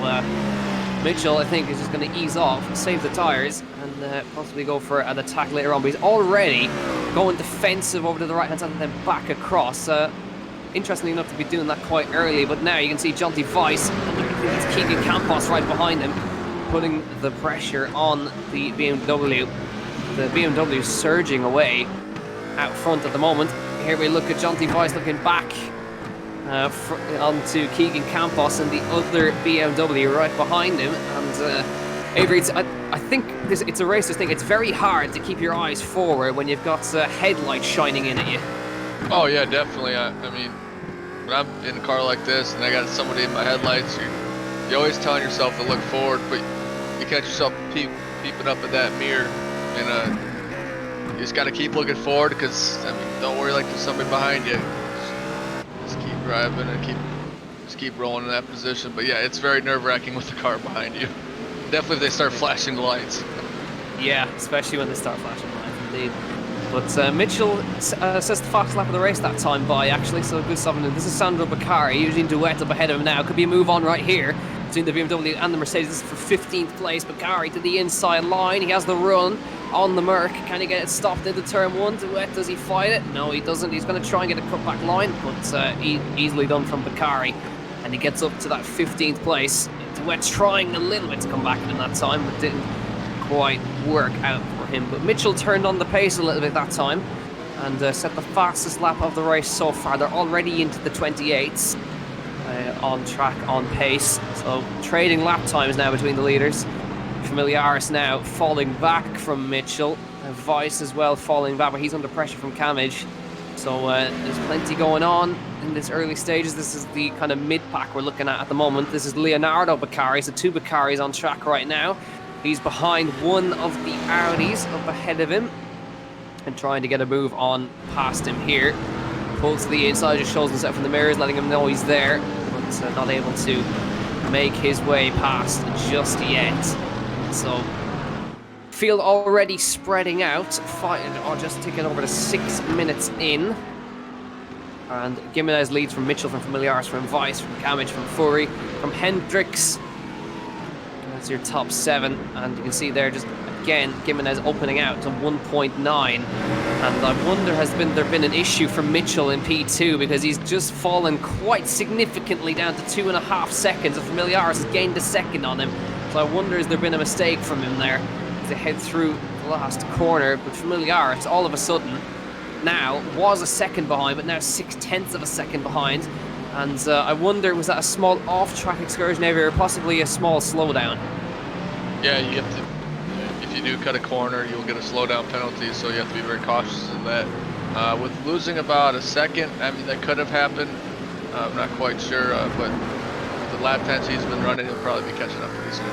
Mitchell, I think, is just going to ease off, save the tyres, and possibly go for an attack later on. But he's already going defensive over to the right-hand side and then back across. Interestingly enough to be doing that quite early, but now you can see Jonty Weiss, and I think it's Keegan Campos right behind him, putting the pressure on the BMW. The BMW surging away out front at the moment. Here we look at Jonty Weiss looking back onto Keegan Campos and the other BMW right behind him. And Avery, I think it's a racist thing. It's very hard to keep your eyes forward when you've got headlights shining in at you. Oh yeah, definitely. I mean, when I'm in a car like this and I got somebody in my headlights, you're always telling yourself to look forward, but you catch yourself peeping up at that mirror, and you just got to keep looking forward, because I mean, don't worry like there's somebody behind you. Just keep driving and keep rolling in that position. But yeah, it's very nerve-wracking with the car behind you. Definitely if they start flashing lights. Yeah, especially when they start flashing lights, indeed. But Mitchell says the fastest lap of the race that time by, actually, so good stuff. And this is Sandro Beccari, using duet up ahead of him now. Could be a move on right here between the BMW and the Mercedes. This is for 15th place. Beccari to the inside line. He has the run on the Merc. Can he get it stopped into turn one? Duet, does he fight it? No, he doesn't. He's going to try and get a cutback line, but easily done from Beccari. And he gets up to that 15th place. Duet trying a little bit to come back in that time, but didn't quite work out for him. But Mitchell turned on the pace a little bit that time and set the fastest lap of the race so far. They're already into the 28s on track, on pace. So trading lap times now between the leaders. Familiaris now falling back from Mitchell. Weiss as well falling back, but he's under pressure from Camage. So there's plenty going on in this early stages. This is the kind of mid-pack we're looking at the moment. This is Leonardo Beccari, so two Beccaris on track right now. He's behind one of the Audis up ahead of him and trying to get a move on past him here. Pulls to the inside, just shows himself in the mirrors, letting him know he's there, but not able to make his way past just yet. So, field already spreading out, just ticking over to 6 minutes in. And Gimenez leads from Mitchell, from Familiaris, from Weiss, from Camage, from Fury, from Hendricks. That's your top 7, and you can see there just again Gimenez opening out to 1.9. And I wonder, has there been an issue for Mitchell in P2, because he's just fallen quite significantly down to 2.5 seconds. And Familiaris has gained a second on him. So I wonder, has there been a mistake from him there as they head through the last corner? But Familiaris all of a sudden now was a second behind, but now 0.6 of a second behind. And I wonder, was that a small off-track excursion area or possibly a small slowdown? Yeah, you have to. If you do cut a corner, you'll get a slowdown penalty, so you have to be very cautious of that. With losing about a second, I mean, that could have happened. I'm not quite sure, but the lap times he's been running, he'll probably be catching up pretty soon.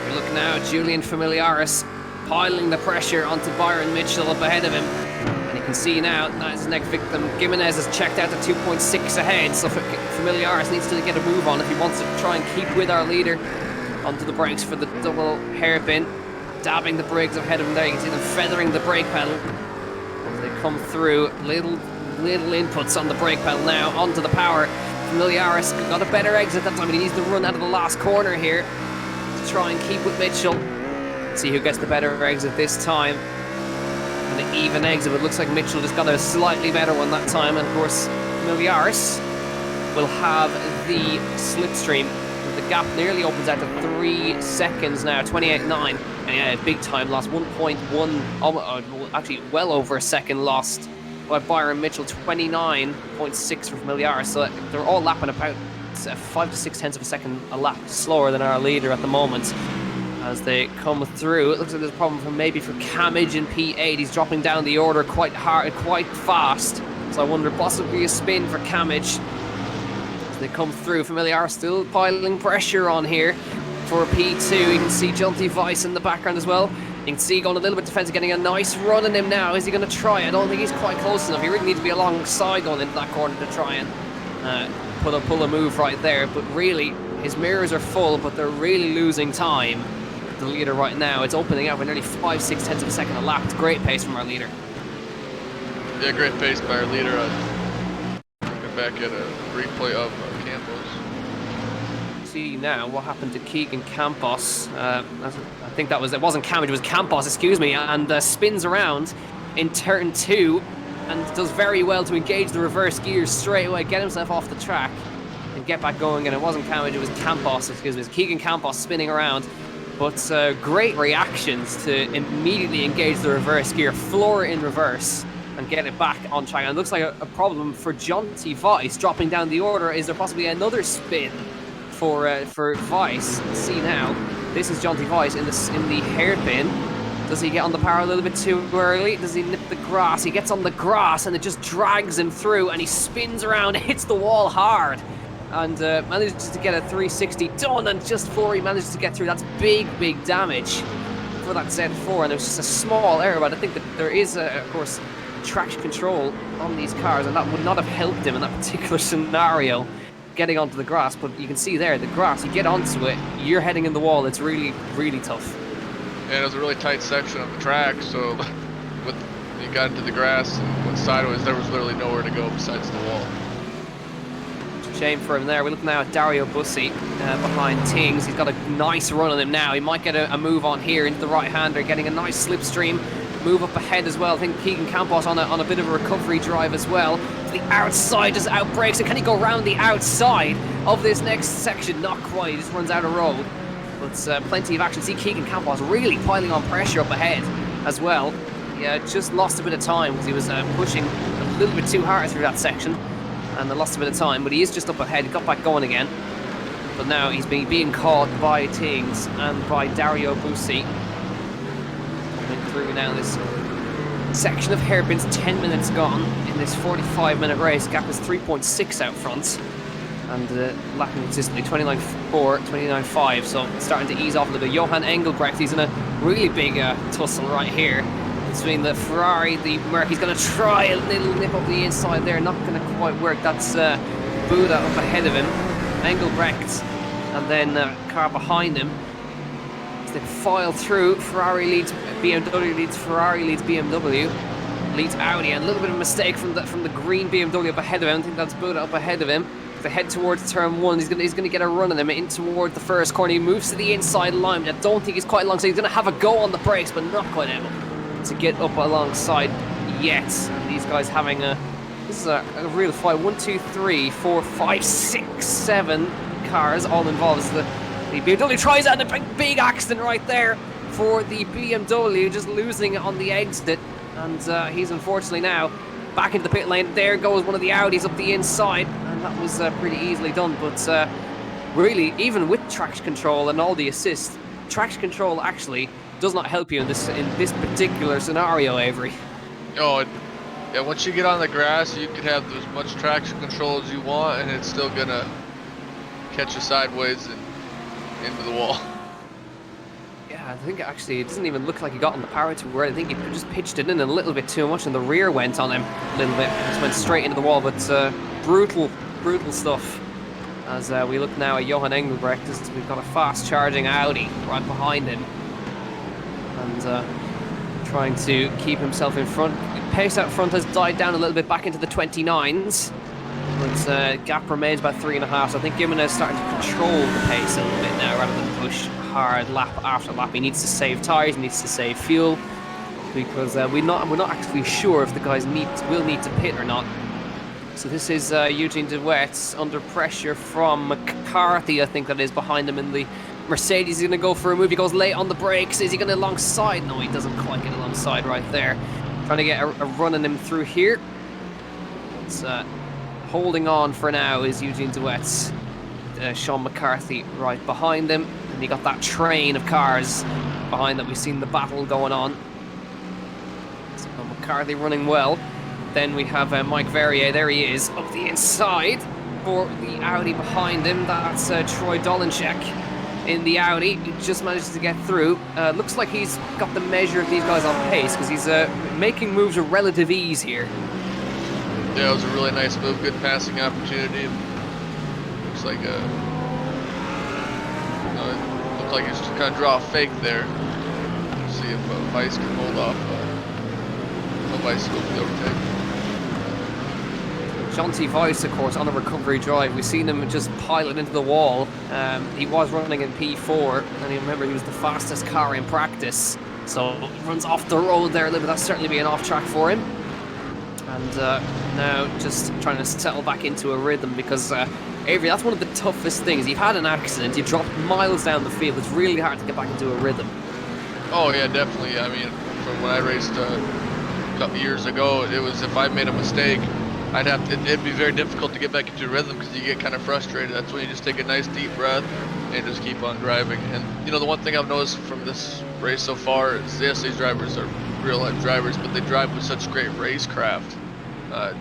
We look now at Julian Familiaris piling the pressure onto Byron Mitchell up ahead of him. And you can see now, that's his next victim. Gimenez has checked out to 2.6 ahead, so Familiaris needs to get a move on if he wants to try and keep with our leader. Onto the brakes for the double hairpin. Dabbing the brakes ahead of him there. You can see them feathering the brake pedal as they come through. Little inputs on the brake pedal now. Onto the power. Familiaris got a better exit that time, but he needs to run out of the last corner here to try and keep with Mitchell. Let's see who gets the better exit this time. An even exit, but it looks like Mitchell just got a slightly better one that time. And of course, Familiaris will have the slipstream. The gap nearly opens out to 3 seconds now, 28.9. And yeah, big time loss, 1.1, actually well over a second lost by Byron Mitchell, 29.6 for Familiaris. So they're all lapping about 5 to 6 tenths of a second a lap slower than our leader at the moment. as they come through. It looks like there's a problem for Camage in P8. He's dropping down the order quite hard, quite fast. So I wonder possibly a spin for Camage. As they come through, Familiar still piling pressure on here for P2. You can see Junty Vice in the background as well. You can see going a little bit defensive, getting a nice run on him now. Is he going to try? I don't think he's quite close enough. He really needs to be alongside going into that corner to try and pull a move right there. But really, his mirrors are full, but they're really losing time. The leader right now, it's opening up with nearly 5/6 tenths of a second a lap. It's great pace from our leader. Yeah, great pace by our leader. Looking back at a replay of Campos. See now what happened to Keegan Campos. I think it wasn't Camage, it was Campos, excuse me, and spins around in turn 2 and does very well to engage the reverse gears straight away, get himself off the track and get back going. And it wasn't Camage, it was Campos, excuse me. It's Keegan Campos spinning around. But great reactions to immediately engage the reverse gear, floor it in reverse, and get it back on track. And it looks like a problem for Jonty Vice dropping down the order. Is there possibly another spin for Vice? Let's see now. This is Jonty Vice in the hairpin. Does he get on the power a little bit too early? Does he nip the grass? He gets on the grass and it just drags him through, and he spins around, hits the wall hard, and manages to get a 360 done, and just before he manages to get through, that's big damage for that Z4, and it was just a small error. But I think that there is, of course, traction control on these cars, and that would not have helped him in that particular scenario, getting onto the grass. But you can see there, the grass, you get onto it, you're heading in the wall. It's really tough. And it was a really tight section of the track, so when you got into the grass and went sideways, there was literally nowhere to go besides the wall. Shame for him there. We look now at Dario Bussi behind Tings. He's got a nice run on him now. He might get a move on here into the right-hander, getting a nice slipstream move up ahead as well. I think Keegan Campos on a bit of a recovery drive as well. To the outside, just outbrakes. And can he go around the outside of this next section? Not quite. He just runs out of road. But plenty of action. See Keegan Campos really piling on pressure up ahead as well. He just lost a bit of time because he was pushing a little bit too hard through that section. And lost a bit of time, but he is just up ahead. He got back going again. But now he's being caught by Tings and by Dario Bussi. Coming through now this section of hairpins, 10 minutes gone in this 45-minute race. Gap is 3.6 out front. And lapping consistently, 29.4, 29.5. So it's starting to ease off a little bit. Johan Engelbrecht, he's in a really big tussle right here between the Ferrari, the Merc. He's going to try a little nip up the inside there, not going to quite work. That's Buda up ahead of him, Engelbrecht, and then car behind him. As they file through, Ferrari leads BMW, leads Ferrari, leads BMW, leads Audi, and a little bit of a mistake from the green BMW up ahead of him. I think that's Buda up ahead of him. They head towards turn 1. He's going to get a run on him in toward the first corner. He moves to the inside line. I don't think he's quite long, so he's going to have a go on the brakes, but not quite able to get up alongside yet. And these guys having this is a real fight. 1, 2, 3, 4, 5, 6, 7 cars all involved. So the BMW tries out a big accident right there for the BMW, just losing it on the exit. And he's unfortunately now back into the pit lane. There goes one of the Audis up the inside, and that was pretty easily done. But really, even with traction control and all the assists, traction control actually does not help you in this particular scenario, Avery. Oh, yeah. Once you get on the grass, you can have as much traction control as you want, and it's still gonna catch you sideways and into the wall. Yeah, I think actually it doesn't even look like he got on the power to where I think he just pitched it in a little bit too much, and the rear went on him a little bit. Just went straight into the wall. But brutal stuff. As we look now at Johan Engelbrecht, we've got a fast-charging Audi right behind him. And trying to keep himself in front. Pace out front has died down a little bit back into the 29s. But gap remains about 3.5. So I think Gimenez is starting to control the pace a little bit now rather than push hard lap after lap. He needs to save tyres, he needs to save fuel. Because we're not actually sure if the guys will need to pit or not. So this is Eugene DeWitt under pressure from McCarthy, I think that is, behind him in the Mercedes. He's going to go for a move. He goes late on the brakes. Is he going to alongside? No, he doesn't quite get alongside right there. Trying to get a run on him through here. It's holding on for now is Eugene DeWitt. Sean McCarthy right behind him. And you got that train of cars behind that. We've seen the battle going on. So McCarthy running well. Then we have Mike Verrier. There he is up the inside for the Audi behind him. That's Troy Dolenchek in the Audi. He just manages to get through. Looks like he's got the measure of these guys on pace because he's making moves with relative ease here. Yeah, it was a really nice move. Good passing opportunity. Looks like it looked like he's just kind of draw a fake there. See if Weiss can hold off. Weiss will be overtake. Jonty Weiss, of course, on a recovery drive. We've seen him just pilot into the wall. He was running in P4, and you remember he was the fastest car in practice. So he runs off the road there a little bit. That's certainly be an off track for him. And now just trying to settle back into a rhythm because, Avery, that's one of the toughest things. You've had an accident, you've dropped miles down the field. It's really hard to get back into a rhythm. Oh, yeah, definitely. I mean, from when I raced a couple years ago, it was if I made a mistake, it'd be very difficult to get back into rhythm because you get kind of frustrated. That's when you just take a nice deep breath and just keep on driving. And you know, the one thing I've noticed from this race so far is yes, these drivers are real life drivers, but they drive with such great racecraft.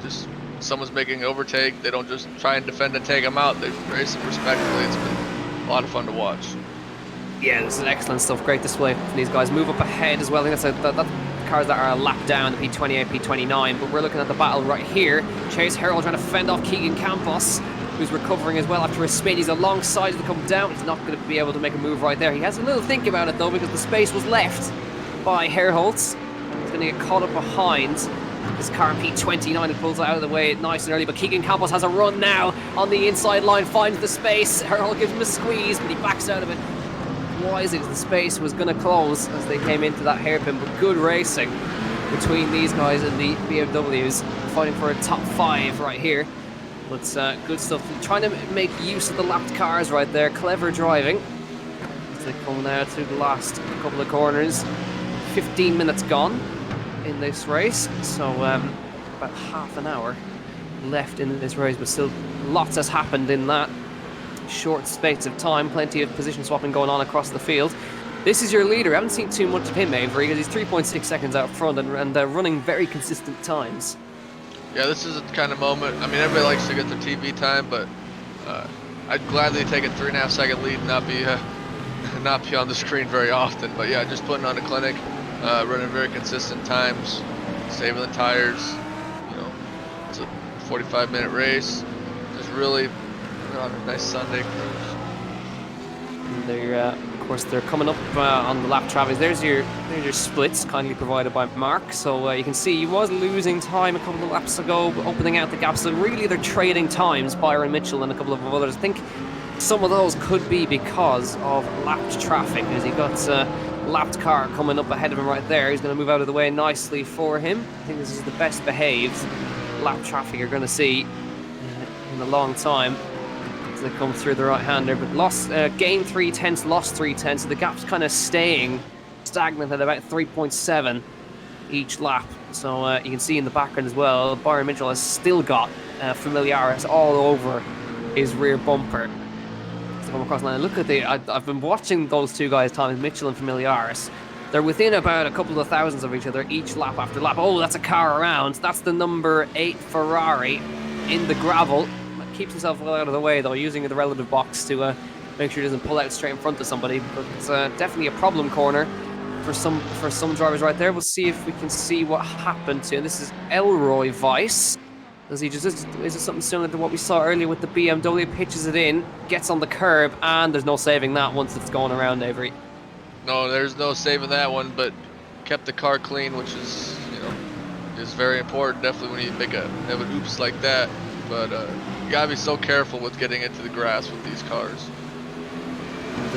Just someone's making an overtake, they don't just try and defend and take them out. They race them respectfully. It's been a lot of fun to watch. Yeah, this is excellent stuff. Great display from these guys. Move up ahead as well. I think that's cars that are a lap down, the P28, P29. But we're looking at the battle right here. Chase Harrell trying to fend off Keegan Campos, who's recovering as well after a spin. He's alongside to come down. He's not going to be able to make a move right there. He has a little think about it though, because the space was left by Herholtz. He's going to get caught up behind this car in P29 and pulls it out of the way nice and early. But Keegan Campos has a run now on the inside line, finds the space. Herholtz gives him a squeeze, but he backs out of it wisely because the space was going to close as they came into that hairpin. But good racing between these guys and the BMWs, fighting for a top 5 right here. But good stuff. Trying to make use of the lapped cars right there. Clever driving as they come now to the last couple of corners. 15 minutes gone in this race, so about half an hour left in this race, but still lots has happened in that short space of time. Plenty of position swapping going on across the field. This is your leader. I haven't seen too much of him, Avery, because he's 3.6 seconds out front and running very consistent times. Yeah, this is a kind of moment. I mean, everybody likes to get the TV time, but I'd gladly take a 3.5 second lead and not be on the screen very often. But yeah, just putting on a clinic, running very consistent times, saving the tires. You know, it's a 45-minute race. Just really on a nice Sunday cruise. Of course, they're coming up on the lap traffic. There's your splits, kindly provided by Mark. So you can see he was losing time a couple of laps ago, opening out the gap. So really, they're trading times, Byron Mitchell and a couple of others. I think some of those could be because of lapped traffic, as he got a lapped car coming up ahead of him right there. He's going to move out of the way nicely for him. I think this is the best behaved lap traffic you're going to see in a long time. They come through the right-hander, but gained 3 tenths, lost 3 tenths, so the gap's kind of staying stagnant at about 3.7 each lap. So you can see in the background as well, Byron Mitchell has still got Familiaris all over his rear bumper to come across the line. Look at I've been watching those two guys, Thomas Mitchell and Familiaris. They're within about a couple of thousands of each other each lap after lap. Oh, that's a car around. That's the number 8 Ferrari in the gravel. Keeps himself well out of the way though, using the relative box to make sure he doesn't pull out straight in front of somebody. But it's definitely a problem corner for some drivers right there. We'll see if we can see what happened to him. This is Elroy Weiss. Is it something similar to what we saw earlier with the BMW? Pitches it in, gets on the curb, and there's no saving that once it's going around, Avery. No, there's no saving that one, but kept the car clean, which is, is very important. Definitely when you have an oops like that. But you gotta be so careful with getting into the grass with these cars.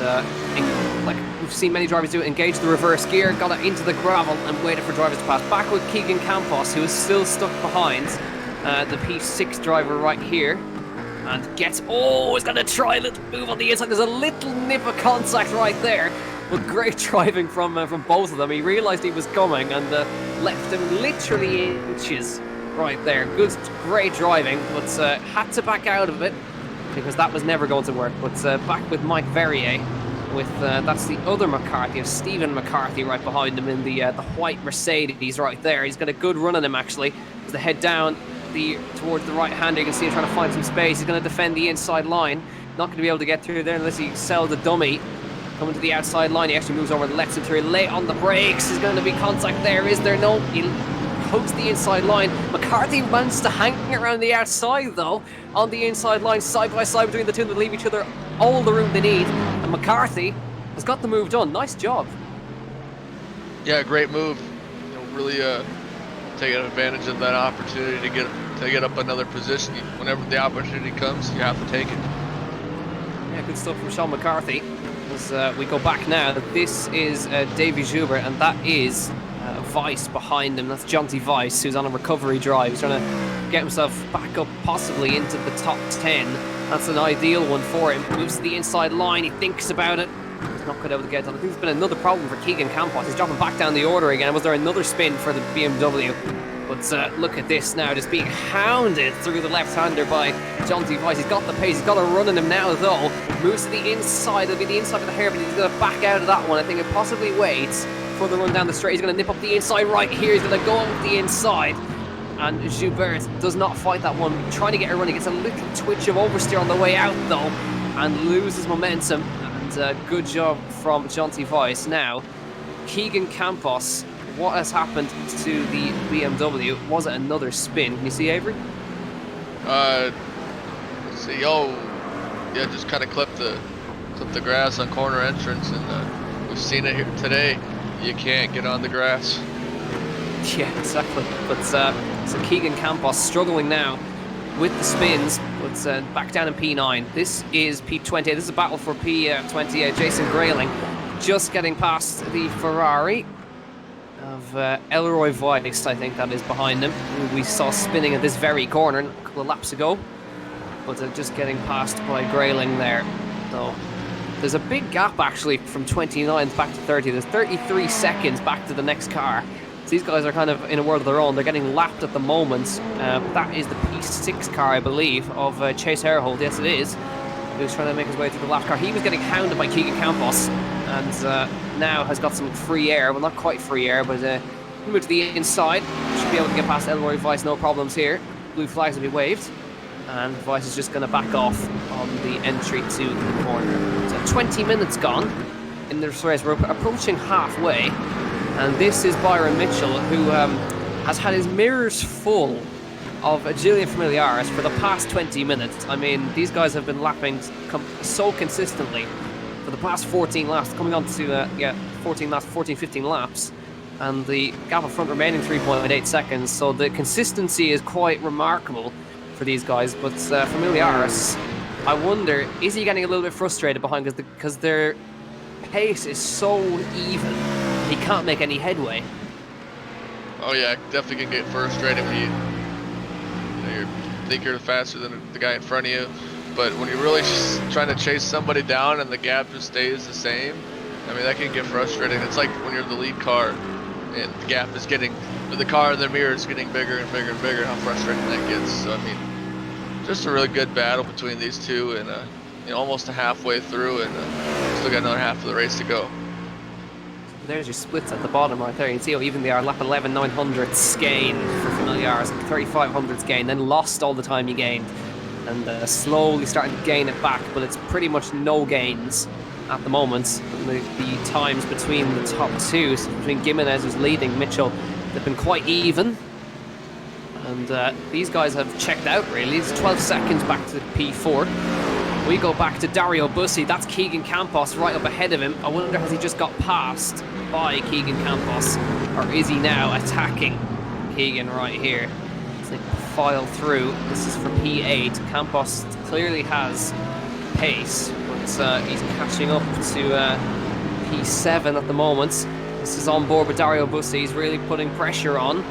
And like we've seen many drivers do, engage the reverse gear, got it into the gravel and waited for drivers to pass. Back with Keegan Campos, who is still stuck behind the P6 driver right here. And he's gonna try a little move on the inside. There's a little nip of contact right there. But great driving from both of them. He realised he was coming and left him literally inches right there. Great driving, but had to back out of it because that was never going to work. But back with Mike Verrier with that's the other McCarthy, Stephen McCarthy, right behind him in the white Mercedes right there. He's got a good run on him actually. As they head down towards the right hander, you can see him trying to find some space. He's going to defend the inside line. Not going to be able to get through there unless he sells the dummy. Coming to the outside line, he actually moves over and lets him through. Late on the brakes. Is going to be contact there. Is there? No. He hugs the inside line. McCarthy wants to hang around the outside though. On the inside line, side by side between the two, that leave each other all the room they need. And McCarthy has got the move done. Nice job. Yeah, great move. You know, really taking advantage of that opportunity to get up another position. Whenever the opportunity comes, you have to take it. Yeah, good stuff from Sean McCarthy. As we go back now, this is Davy Zuber, and that is Weiss behind him. That's Jonty Weiss, who's on a recovery drive. He's trying to get himself back up, possibly into the top 10. That's an ideal one for him. Moves to the inside line. He thinks about it. He's not quite able to get done. I think there's been another problem for Keegan Campos. He's dropping back down the order again. Was there another spin for the BMW? But look at this now, just being hounded through the left-hander by Jonty Weiss. He's got the pace. He's got a run in him now, though. Moves to the inside. It'll be the inside of the hair, but he's going to back out of that one. I think it possibly waits for the run down the straight. He's going to nip up the inside right here. He's going to go up the inside. And Joubert does not fight that one. Trying to get a run. He gets a little twitch of oversteer on the way out, though, and loses momentum. And good job from Jonty Weiss. Now, Keegan Campos. What has happened to the BMW? Was it another spin? Can you see, Avery? Let's see. Oh, yeah, just kind of clipped the grass on corner entrance, and we've seen it here today. You can't get on the grass. Yeah, exactly. But so Keegan Campos struggling now with the spins, but back down in P9. This is P28. This is a battle for P28. Jason Grayling just getting past the Ferrari of Elroy Weiss, I think that is behind him, who we saw spinning at this very corner a couple of laps ago. But just getting passed by Grayling there. So there's a big gap actually from 29th back to 30. There's 33 seconds back to the next car. So these guys are kind of in a world of their own. They're getting lapped at the moment. That is the P6 car, I believe, of Chase Herhold. Yes, it is. Who's trying to make his way through the lap car. He was getting hounded by Keegan Campos, and now has got some free air. Well, not quite free air, but move to the inside. Should be able to get past Elroy Weiss, no problems here. Blue flags will be waved, and Weiss is just going to back off on the entry to the corner. So 20 minutes gone in this race. We're approaching halfway, and this is Byron Mitchell, who has had his mirrors full of Gillian Familiaris for the past 20 minutes. I mean, these guys have been lapping so consistently for the past 14 laps, coming on to 15 laps, and the gap up front remaining 3.8 seconds. So the consistency is quite remarkable for these guys. But Familiaris, I wonder, is he getting a little bit frustrated behind because their pace is so even, he can't make any headway. Oh yeah, definitely can get frustrated when you think you're faster than the guy in front of you, but when you're really just trying to chase somebody down and the gap just stays the same, I mean, that can get frustrating. It's like when you're the lead car and the gap is getting, the car in the mirror is getting bigger and bigger and bigger, how frustrating that gets. So I mean, just a really good battle between these two, and almost a halfway through, and still got another half of the race to go. There's your splits at the bottom right there. You can see how even they are. Lap 11, 900ths gain for Familiaris, 3500ths gain, then lost all the time he gained, and slowly starting to gain it back, but it's pretty much no gains at the moment. The times between the top two, so between Gimenez, who's leading, Mitchell, they've been quite even, and these guys have checked out really. It's 12 seconds back to P4. We go back to Dario Bussi. That's Keegan Campos right up ahead of him. I wonder, has he just got passed by Keegan Campos, or is he now attacking Keegan right here? Let's file through. This is for P8. Campos clearly has pace, but he's catching up to P7 at the moment. This is on board with Dario Bussi. He's really putting pressure on.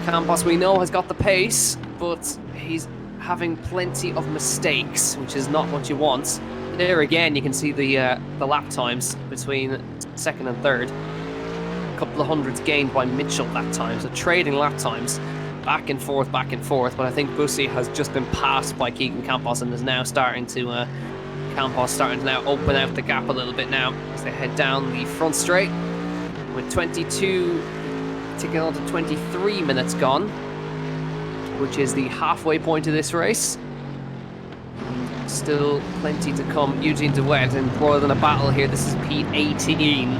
Campos, we know, has got the pace, but he's having plenty of mistakes, which is not what you want. There again, you can see the lap times between second and third. A couple of hundreds gained by Mitchell that time, so trading lap times back and forth, but I think Bussi has just been passed by Keegan Campos and is now starting to Campos starting to now open out the gap a little bit now as they head down the front straight with 22 ticking on to 23 minutes gone, which is the halfway point of this race. Still plenty to come. Eugene DeWitt in more than a battle here. This is P18,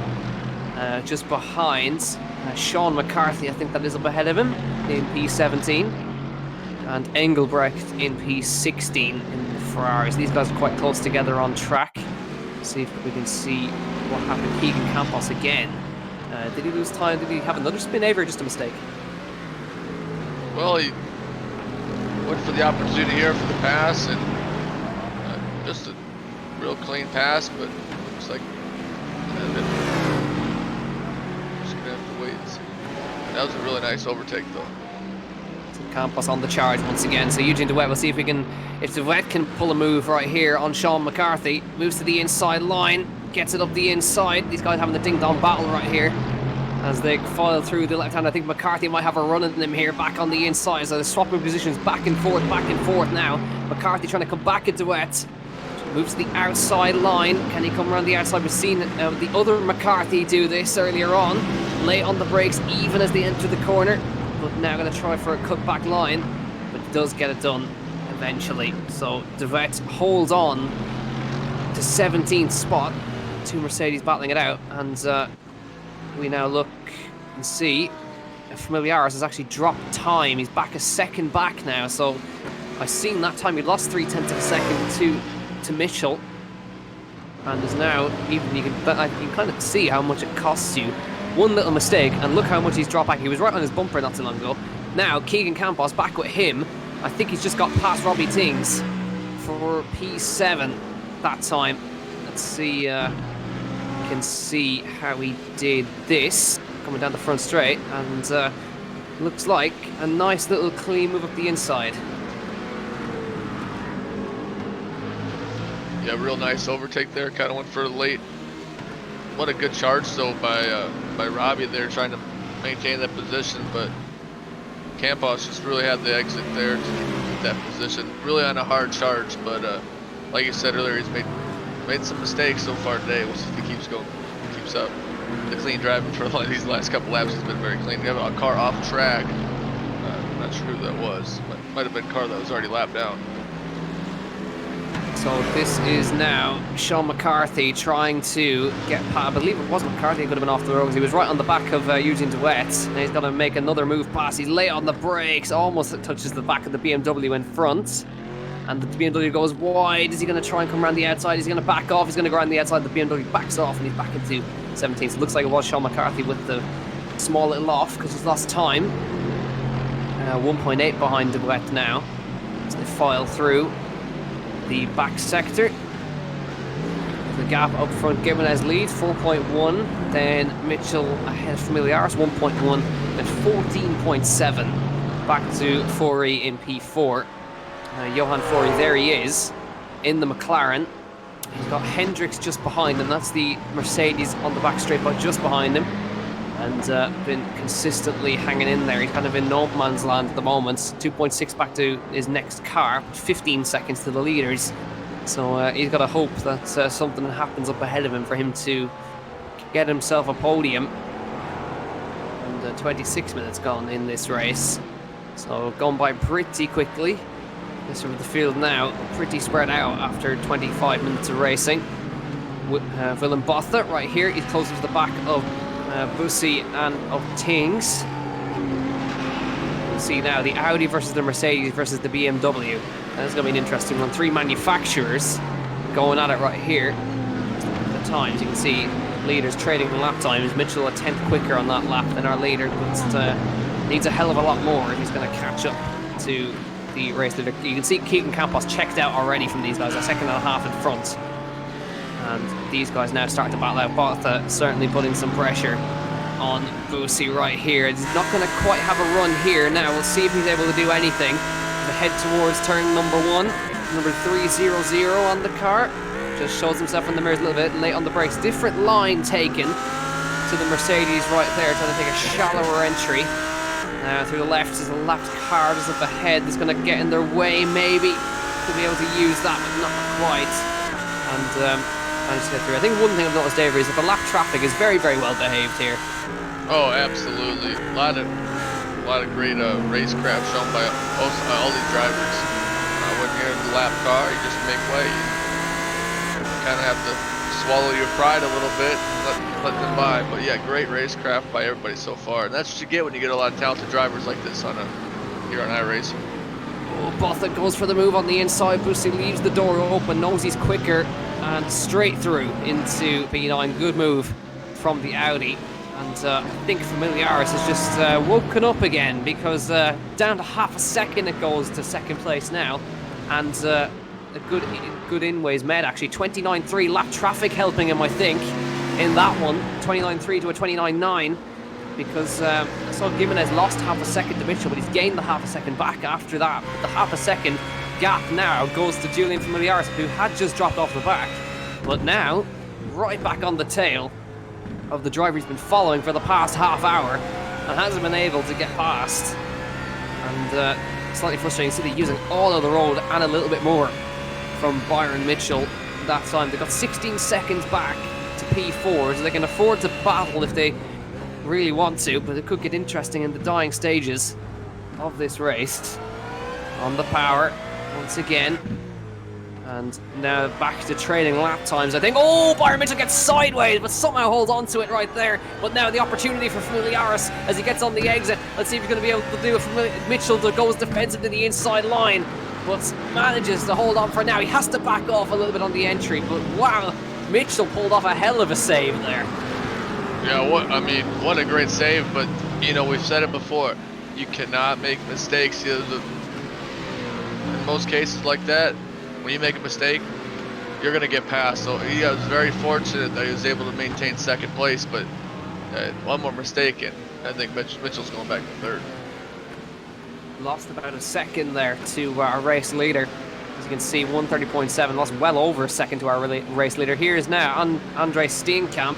just behind Sean McCarthy. I think that is up ahead of him in P17, and Engelbrecht in P16 in the Ferraris. These guys are quite close together on track. See if we can see what happened. Keegan Campos again. Did he lose time? Did he have another spin over or just a mistake? Well, he went for the opportunity here for the pass, and just a real clean pass, but looks like just gonna have to wait and see. That was a really nice overtake, though. So Campos on the charge once again. So Eugene DeWitt, we'll see if DeWitt can pull a move right here on Sean McCarthy. Moves to the inside line, gets it up the inside. These guys having the ding-dong battle right here as they file through the left hand. I think McCarthy might have a run at them here, back on the inside. So they're swapping positions back and forth now. McCarthy trying to come back at DeWitt. Moves to the outside line. Can he come around the outside? We've seen the other McCarthy do this earlier on. Late on the brakes even as they enter the corner. But now going to try for a cutback line. But does get it done eventually. So DeWitt holds on to 17th spot. Two Mercedes battling it out. And we now look and see Familiaris has actually dropped time. He's back a second back now. So I've seen that time. He lost 0.3 of a second to Mitchell, and is now even. You can kind of see how much it costs you. One little mistake, and look how much he's dropped back. He was right on his bumper not too long ago. Now Keegan Campos back with him. I think he's just got past Robbie Tings for P7 that time. Let's see. Can see how he did this coming down the front straight, and looks like a nice little clean move up the inside. Yeah, real nice overtake there. Kind of went for the late. What a good charge though by Robbie there, trying to maintain that position. But Campos just really had the exit there to keep that position. Really on a hard charge, but like you said earlier, he's made some mistakes so far today. We'll see if he keeps up. The clean driving for these last couple laps has been very clean. We have a car off track. I'm not sure who that was. Might have been a car that was already lapped down. So this is now Sean McCarthy trying to get past. I believe it was McCarthy who could have been off the road because he was right on the back of Eugene DeWitt. Now he's got to make another move past. He's late on the brakes, almost touches the back of the BMW in front. And the BMW goes wide. Is he going to try and come around the outside? He's going to back off. He's going to go around the outside. The BMW backs off and he's back into 17th. So it looks like it was Sean McCarthy with the small little off because he's lost time. 1.8 behind DeWitt now. So they file through the back sector. The gap up front, Gimenez lead 4.1, then Mitchell ahead of Familiaris 1.1, then 14.7 back to Fourie in P4. Johan Fourie, there he is in the McLaren. He's got Hendricks just behind him. That's the Mercedes on the back straight, but just behind him, and been consistently hanging in there. He's kind of in no man's land at the moment. 2.6 back to his next car, 15 seconds to the leaders. So he's got to hope that something happens up ahead of him for him to get himself a podium. And 26 minutes gone in this race. So gone by pretty quickly. This of the field now pretty spread out after 25 minutes of racing. Willem Botha right here. He's closer to the back of Bussi and of Tings. We'll see now the Audi versus the Mercedes versus the BMW. That's going to be an interesting one. Three manufacturers going at it right here. The times you can see leaders trading the lap times. Mitchell a 10th quicker on that lap than our leader, but needs a hell of a lot more if he's going to catch up to the race leader. You can see Keegan Campos checked out already from these guys, a second and a half in front. And these guys now start to battle out. Botha certainly putting some pressure on Bussi right here. He's not going to quite have a run here now. We'll see if he's able to do anything. To head towards turn number 1. Number 300 on the car. Just shows himself in the mirrors a little bit. Late on the brakes. Different line taken to the Mercedes right there. Trying to take a shallower entry. Now through the left is a lapped car just up ahead. That's going to get in their way maybe. To be able to use that, but not quite. and managed to get through. I think one thing I've noticed, Avery, is that the lap traffic is very, very well behaved here. Oh, absolutely. A lot of great racecraft shown by all these drivers. When you're in the lap car, you just make way. You kind of have to swallow your pride a little bit and let them by. But yeah, great racecraft by everybody so far. And that's what you get when you get a lot of talented drivers like this here on iRacing. Oh, Botha goes for the move on the inside. Busi leaves the door open, knows he's quicker, and straight through into P9. Good move from the Audi. And I think Familiaris has just woken up again, because down to half a second it goes to second place now. And a good in-ways med, actually. 29.3 lap traffic helping him, I think, in that one. 29.3 to a 29.9. Because I saw Gimenez lost half a second to Mitchell, but he's gained the half a second back after that. The half a second gap now goes to Julian Familiaris, who had just dropped off the back, but now right back on the tail of the driver he's been following for the past half hour and hasn't been able to get past. And slightly frustrating to see they're using all of the road and a little bit more from Byron Mitchell that time. They got 16 seconds back to P4, so they can afford to battle if they really want to, but it could get interesting in the dying stages of this race. On the power once again, and now back to trading lap times, I think. Oh, Byron Mitchell gets sideways, but somehow holds on to it right there. But now the opportunity for Familiaris as he gets on the exit. Let's see if he's going to be able to do it for Mitchell, that goes defensive to the inside line, but manages to hold on for now. He has to back off a little bit on the entry, but wow, Mitchell pulled off a hell of a save there. Yeah, what a great save, but you know, we've said it before, you cannot make mistakes. In most cases like that, when you make a mistake, you're going to get past. So he was very fortunate that he was able to maintain second place, but one more mistake and I think Mitchell's going back to third. Lost about a second there to our race leader. As you can see, 130.7, lost well over a second to our race leader. Here is now Andre Steenkamp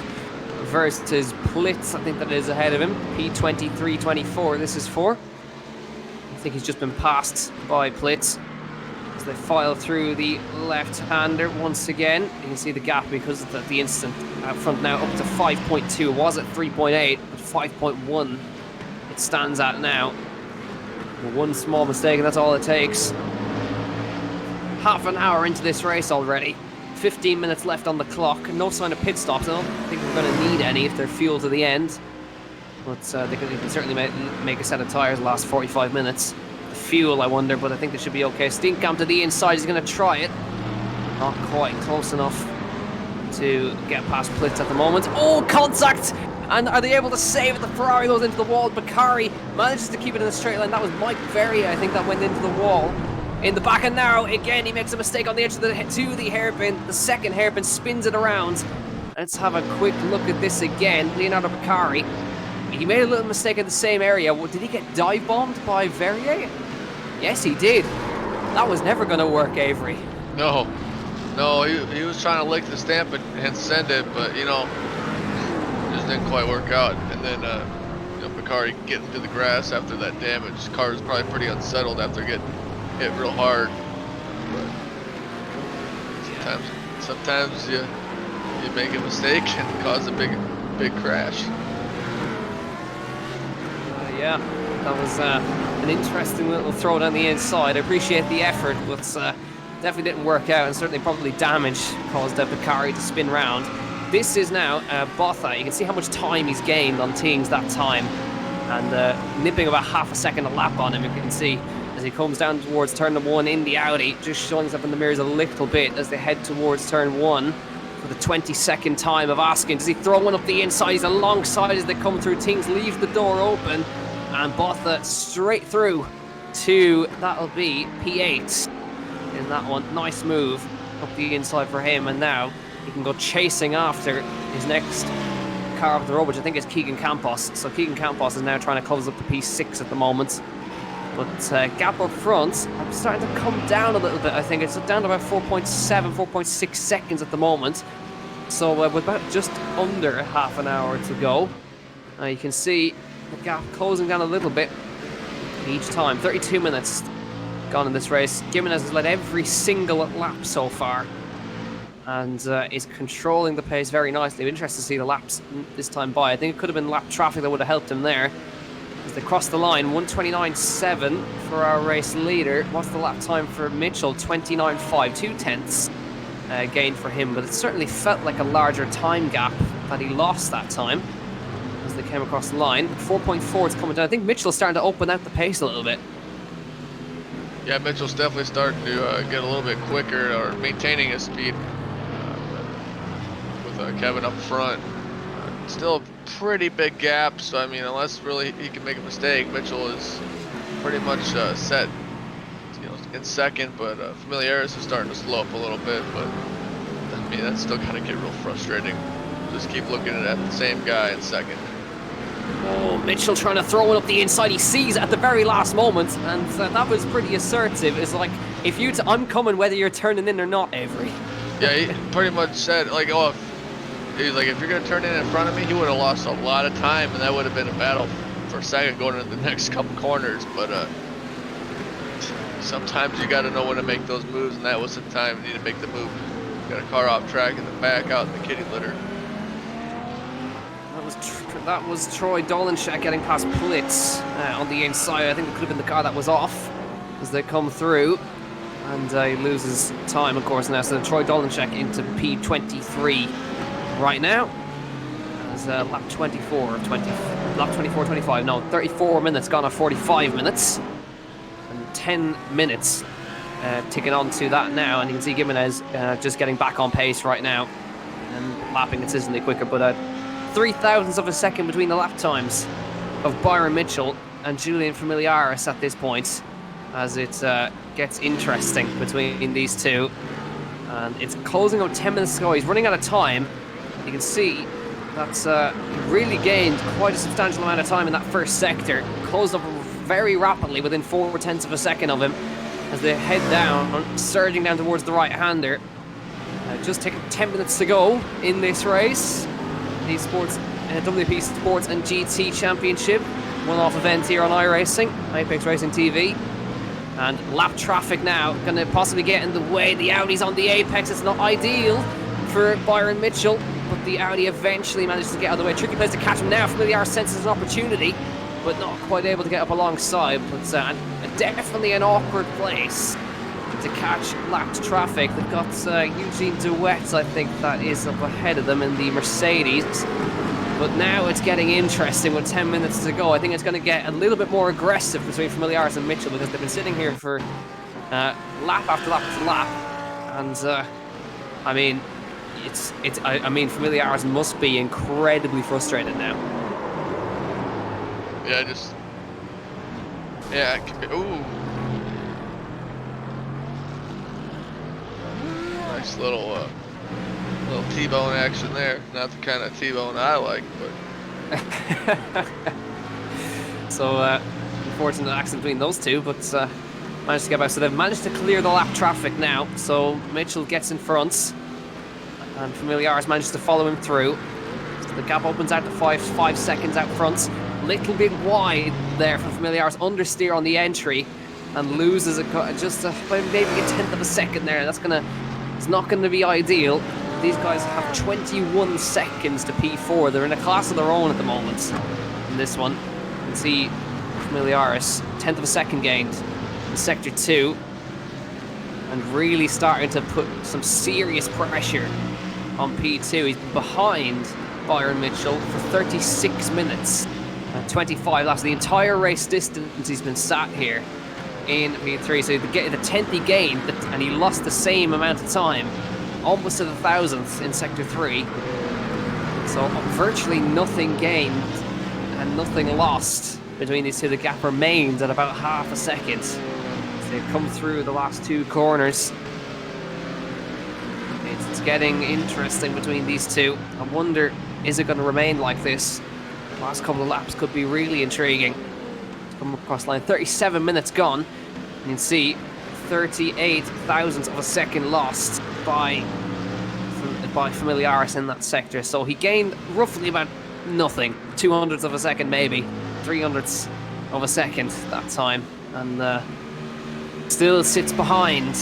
versus Plitz, I think that is ahead of him. P23.24 this is for. I think he's just been passed by Plitz as they file through the left-hander once again. You can see the gap because of the instant out front now up to 5.2. It was at 3.8, but 5.1 it stands at now. One small mistake and that's all it takes. Half an hour into this race already. 15 minutes left on the clock. No sign of pit stops. I don't think we're going to need any if they're fuel to the end. But they can certainly make a set of tyres the last 45 minutes. The fuel, I wonder, but I think they should be okay. Steenkamp to the inside. He's going to try it. Not quite close enough to get past Plitz at the moment. Oh, contact! And are they able to save it? The Ferrari goes into the wall. Bakari manages to keep it in a straight line. That was Mike Verrier, I think, that went into the wall. In the back, and now again he makes a mistake on the edge of the hairpin. The second hairpin spins it around. Let's have a quick look at this again. Leonardo Bakari. He made a little mistake in the same area. Did he get dive bombed by Verrier? Yes, he did. That was never going to work, Avery. No, he was trying to lick the stamp and send it, but you know, just didn't quite work out. And then Bakari getting to the grass after that damage. His car is probably pretty unsettled after getting hit real hard. But sometimes you make a mistake and cause a big crash. Yeah, that was an interesting little throw down the inside. I appreciate the effort, but definitely didn't work out, and certainly probably damage caused Bakari to spin round. This is now Botha. You can see how much time he's gained on Tings that time, and nipping about half a second a lap on him. You can see as he comes down towards turn 1 in the Audi, just showing himself in the mirrors a little bit as they head towards turn 1 for the 22nd time of asking. Does he throw one up the inside? He's alongside as they come through. Tings leaves the door open, and Botha straight through to, that'll be P8 in that one. Nice move up the inside for him, and now he can go chasing after his next car off the road, which I think is Keegan Campos. So Keegan Campos is now trying to close up the P6 at the moment. But gap up front, I'm starting to come down a little bit, I think. It's down to about 4.7, 4.6 seconds at the moment. So with about just under half an hour to go. You can see the gap closing down a little bit each time. 32 minutes gone in this race. Gimenez has led every single lap so far. and is controlling the pace very nicely. Interested to see the laps this time by. I think it could have been lap traffic that would have helped him there. As they cross the line, 1:29.7 for our race leader. What's the lap time for Mitchell? 29.5, 2/10 gain for him, but it certainly felt like a larger time gap that he lost that time as they came across the line. 4.4 is coming down. I think Mitchell's starting to open out the pace a little bit. Yeah, Mitchell's definitely starting to get a little bit quicker, or maintaining his speed with Kevin up front. Still a pretty big gap, so I mean, unless really he can make a mistake, Mitchell is pretty much set, in second. But Familiaris is starting to slow up a little bit, but I mean, that's still kind of get real frustrating. Just keep looking at the same guy in second. Oh, Mitchell trying to throw it up the inside. He sees it at the very last moment, and that was pretty assertive. It's like, if I'm coming whether you're turning in or not, Avery. Yeah, he pretty much said, like, oh, he's like, if you're going to turn in front of me, he would have lost a lot of time, and that would have been a battle for second going into the next couple corners. But sometimes you got to know when to make those moves, and that was the time you need to make the move. Got a car off track and then back out in the kitty litter. That was Troy Dolanchek getting past Plitz on the inside. I think it could have been the car that was off as they come through. And he loses time, of course, now. So Troy Dolanchek into P23 right now. As lap 24, 25. No, 34 minutes gone off 45 minutes. And 10 minutes ticking on to that now. And you can see Gimenez just getting back on pace right now. And lapping consistently quicker, but 0.03 of a second between the lap times of Byron Mitchell and Julian Familiaris at this point, as it gets interesting between these two. And it's closing out 10 minutes to go. He's running out of time. You can see that's he really gained quite a substantial amount of time in that first sector. Closed up very rapidly within 0.4 of a second of him as they head down, surging down towards the right-hander. Just taking 10 minutes to go in this race. The WP Sports and GT Championship, one-off event here on iRacing, Apex Racing TV. And lap traffic now going to possibly get in the way. The Audi's on the apex. It's not ideal for Byron Mitchell, but the Audi eventually manages to get out of the way. Tricky place to catch him now. Familiar senses an opportunity, but not quite able to get up alongside. But definitely an awkward place to catch lapped traffic. They've got Eugene DeWitt, I think that is up ahead of them in the Mercedes. But now it's getting interesting with 10 minutes to go. I think it's going to get a little bit more aggressive between Familiaris and Mitchell, because they've been sitting here for lap after lap after lap. And I mean, I mean, Familiaris must be incredibly frustrated now. Yeah, it can be. Ooh. Nice little T-bone action there. Not the kind of T-bone I like, but. So, unfortunate accident between those two, but managed to get by. So they've managed to clear the lap traffic now. So Mitchell gets in front, and Familiaris manages to follow him through. So the gap opens out to 5 seconds out front. Little bit wide there for Familiaris. Understeer on the entry, and loses maybe a 1/10 of a second there. It's not going to be ideal. These guys have 21 seconds to P4. They're in a class of their own at the moment in this one. You can see Familiaris, 1/10 of a second gained in Sector 2. And really starting to put some serious pressure on P2. He's behind Byron Mitchell for 36 minutes and 25 laps. The entire race distance he's been sat here in P3, so the 10th he gained, and he lost the same amount of time, almost to the 1,000th in Sector 3. So virtually nothing gained and nothing lost between these two. The gap remains at about half a second as they come through the last two corners. It's getting interesting between these two. I wonder, is it going to remain like this? The last couple of laps could be really intriguing. Come across the line, 37 minutes gone. You can see 38 thousandths of a second lost by Familiaris in that sector. So he gained roughly about nothing, 200ths of a second maybe, 300ths of a second that time, and still sits behind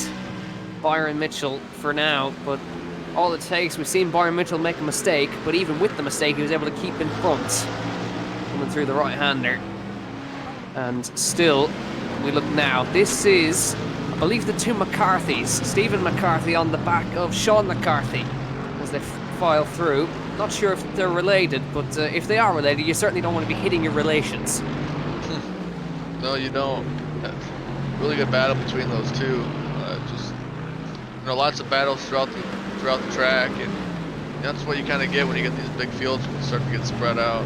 Byron Mitchell for now. But all it takes. We've seen Byron Mitchell make a mistake, but even with the mistake, he was able to keep in front. Coming through the right-hander. And still, we look now. This is, I believe, the two McCarthys. Stephen McCarthy on the back of Sean McCarthy as they file through. Not sure if they're related, but if they are related, you certainly don't want to be hitting your relations. No, you don't. Really good battle between those two. Just lots of battles throughout the track, and that's what you kind of get when you get these big fields when they start to get spread out.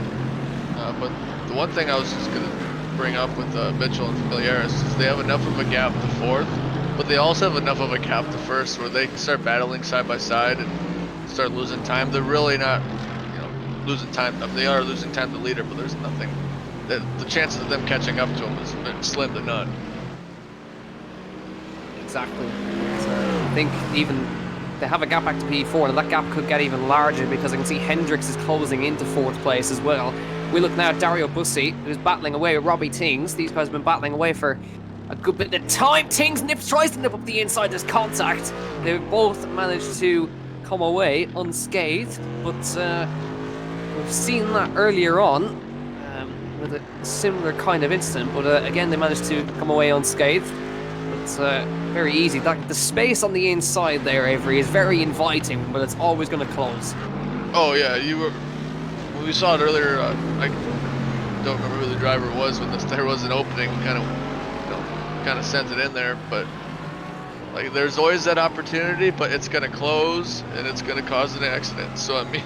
But the one thing I was just gonna bring up with Mitchell and Familiaris is they have enough of a gap to fourth, but they also have enough of a gap to first where they can start battling side by side and start losing time. They're really not, losing time. They are losing time to the leader, but there's nothing. The chances of them catching up to him is slim to none. Exactly. I think even they have a gap back to P4, and that gap could get even larger because I can see Hendricks is closing into fourth place as well. We look now at Dario Bussi, who's battling away with Robbie Tings. These guys have been battling away for a good bit of time. Tings tries to nip up the inside. There's contact. They've both managed to come away unscathed, but we've seen that earlier on with a similar kind of incident. But again, they managed to come away unscathed. It's very easy. The space on the inside there, Avery, is very inviting, but it's always going to close. Oh yeah, when we saw it earlier, I don't remember who the driver was, but there was an opening, kind of sent it in there. But like, there's always that opportunity, but it's going to close and it's going to cause an accident. So I mean,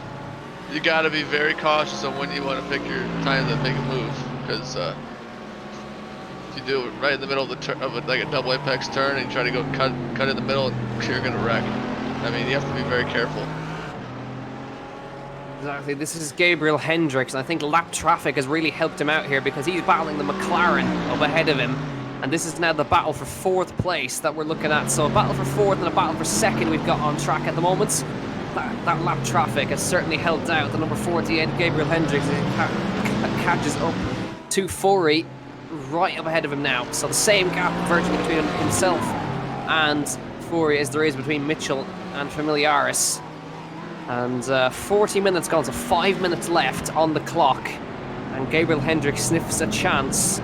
you got to be very cautious on when you want to pick your time to make a move, because if you do it right in the middle of like a double apex turn and you try to go cut in the middle, you're going to wreck. I mean, you have to be very careful. Exactly. This is Gabriel Hendricks, and I think lap traffic has really helped him out here because he's battling the McLaren up ahead of him. And this is now the battle for fourth place that we're looking at. So a battle for fourth and a battle for second we've got on track at the moment. That lap traffic has certainly helped out. The number 48, Gabriel Hendricks, catches up to Fourie right up ahead of him now. So the same gap virtually between himself and Fourie as there is between Mitchell and Familiaris. And 40 minutes gone, so 5 minutes left on the clock. And Gabriel Hendricks sniffs a chance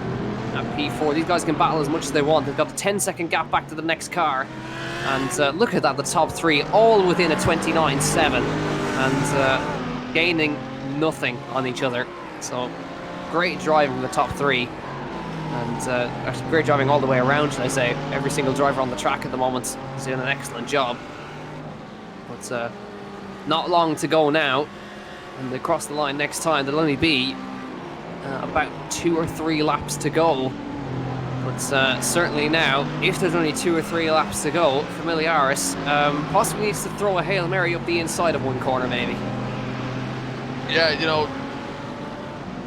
at P4. These guys can battle as much as they want. They've got a 10-second gap back to the next car. And look at that, the top three, all within a 29.7. And gaining nothing on each other. So great driving from the top three. And actually great driving all the way around, should I say. Every single driver on the track at the moment is doing an excellent job. But not long to go now, and they cross the line next time. There'll only be about 2 or 3 laps to go. But certainly now, if there's only 2 or 3 laps to go, Familiaris possibly needs to throw a Hail Mary up the inside of one corner, maybe. Yeah,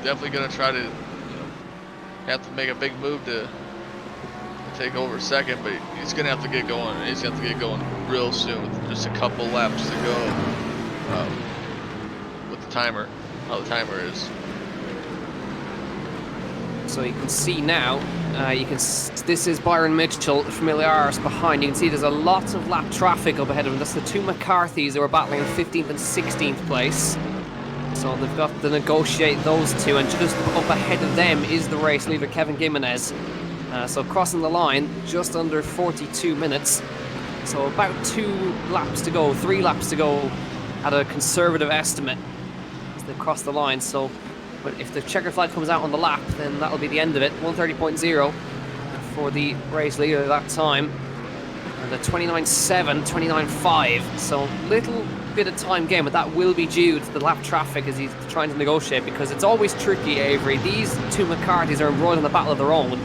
definitely going to try to have to make a big move to take over second, but he's going to have to get going. He's going to have to get going real soon with just a couple laps to go. With the timer, how the timer is. So you can see now, this is Byron Mitchell, Familiaris behind. You can see there's a lot of lap traffic up ahead of him. That's the two McCarthys who are battling in 15th and 16th place. So they've got to negotiate those two, and just up ahead of them is the race leader Kevin Gimenez. So crossing the line, just under 42 minutes. So about 2 laps to go, 3 laps to go at a conservative estimate as they cross the line. So but if the checker flag comes out on the lap, then that'll be the end of it. 130.0 for the race leader at that time. And the 29.7, 29.5. So little bit of time gain, but that will be due to the lap traffic as he's trying to negotiate, because it's always tricky, Avery. These two McCarthys are embroiled in a battle of their own,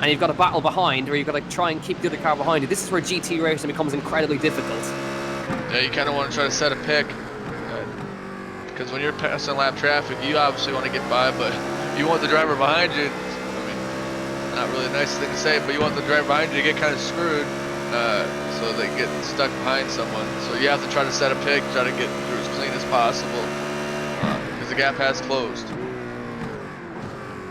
and you've got a battle behind where you've got to try and keep the other car behind you. This is where GT racing becomes incredibly difficult. Yeah, you kind of want to try to set a pick, because when you're passing lap traffic, you obviously want to get by, but you want the driver behind you. I mean, not really a nice thing to say, but you want the driver behind you to get kind of screwed, so they get stuck behind someone. So you have to try to set a pick, try to get through as clean as possible, because the gap has closed.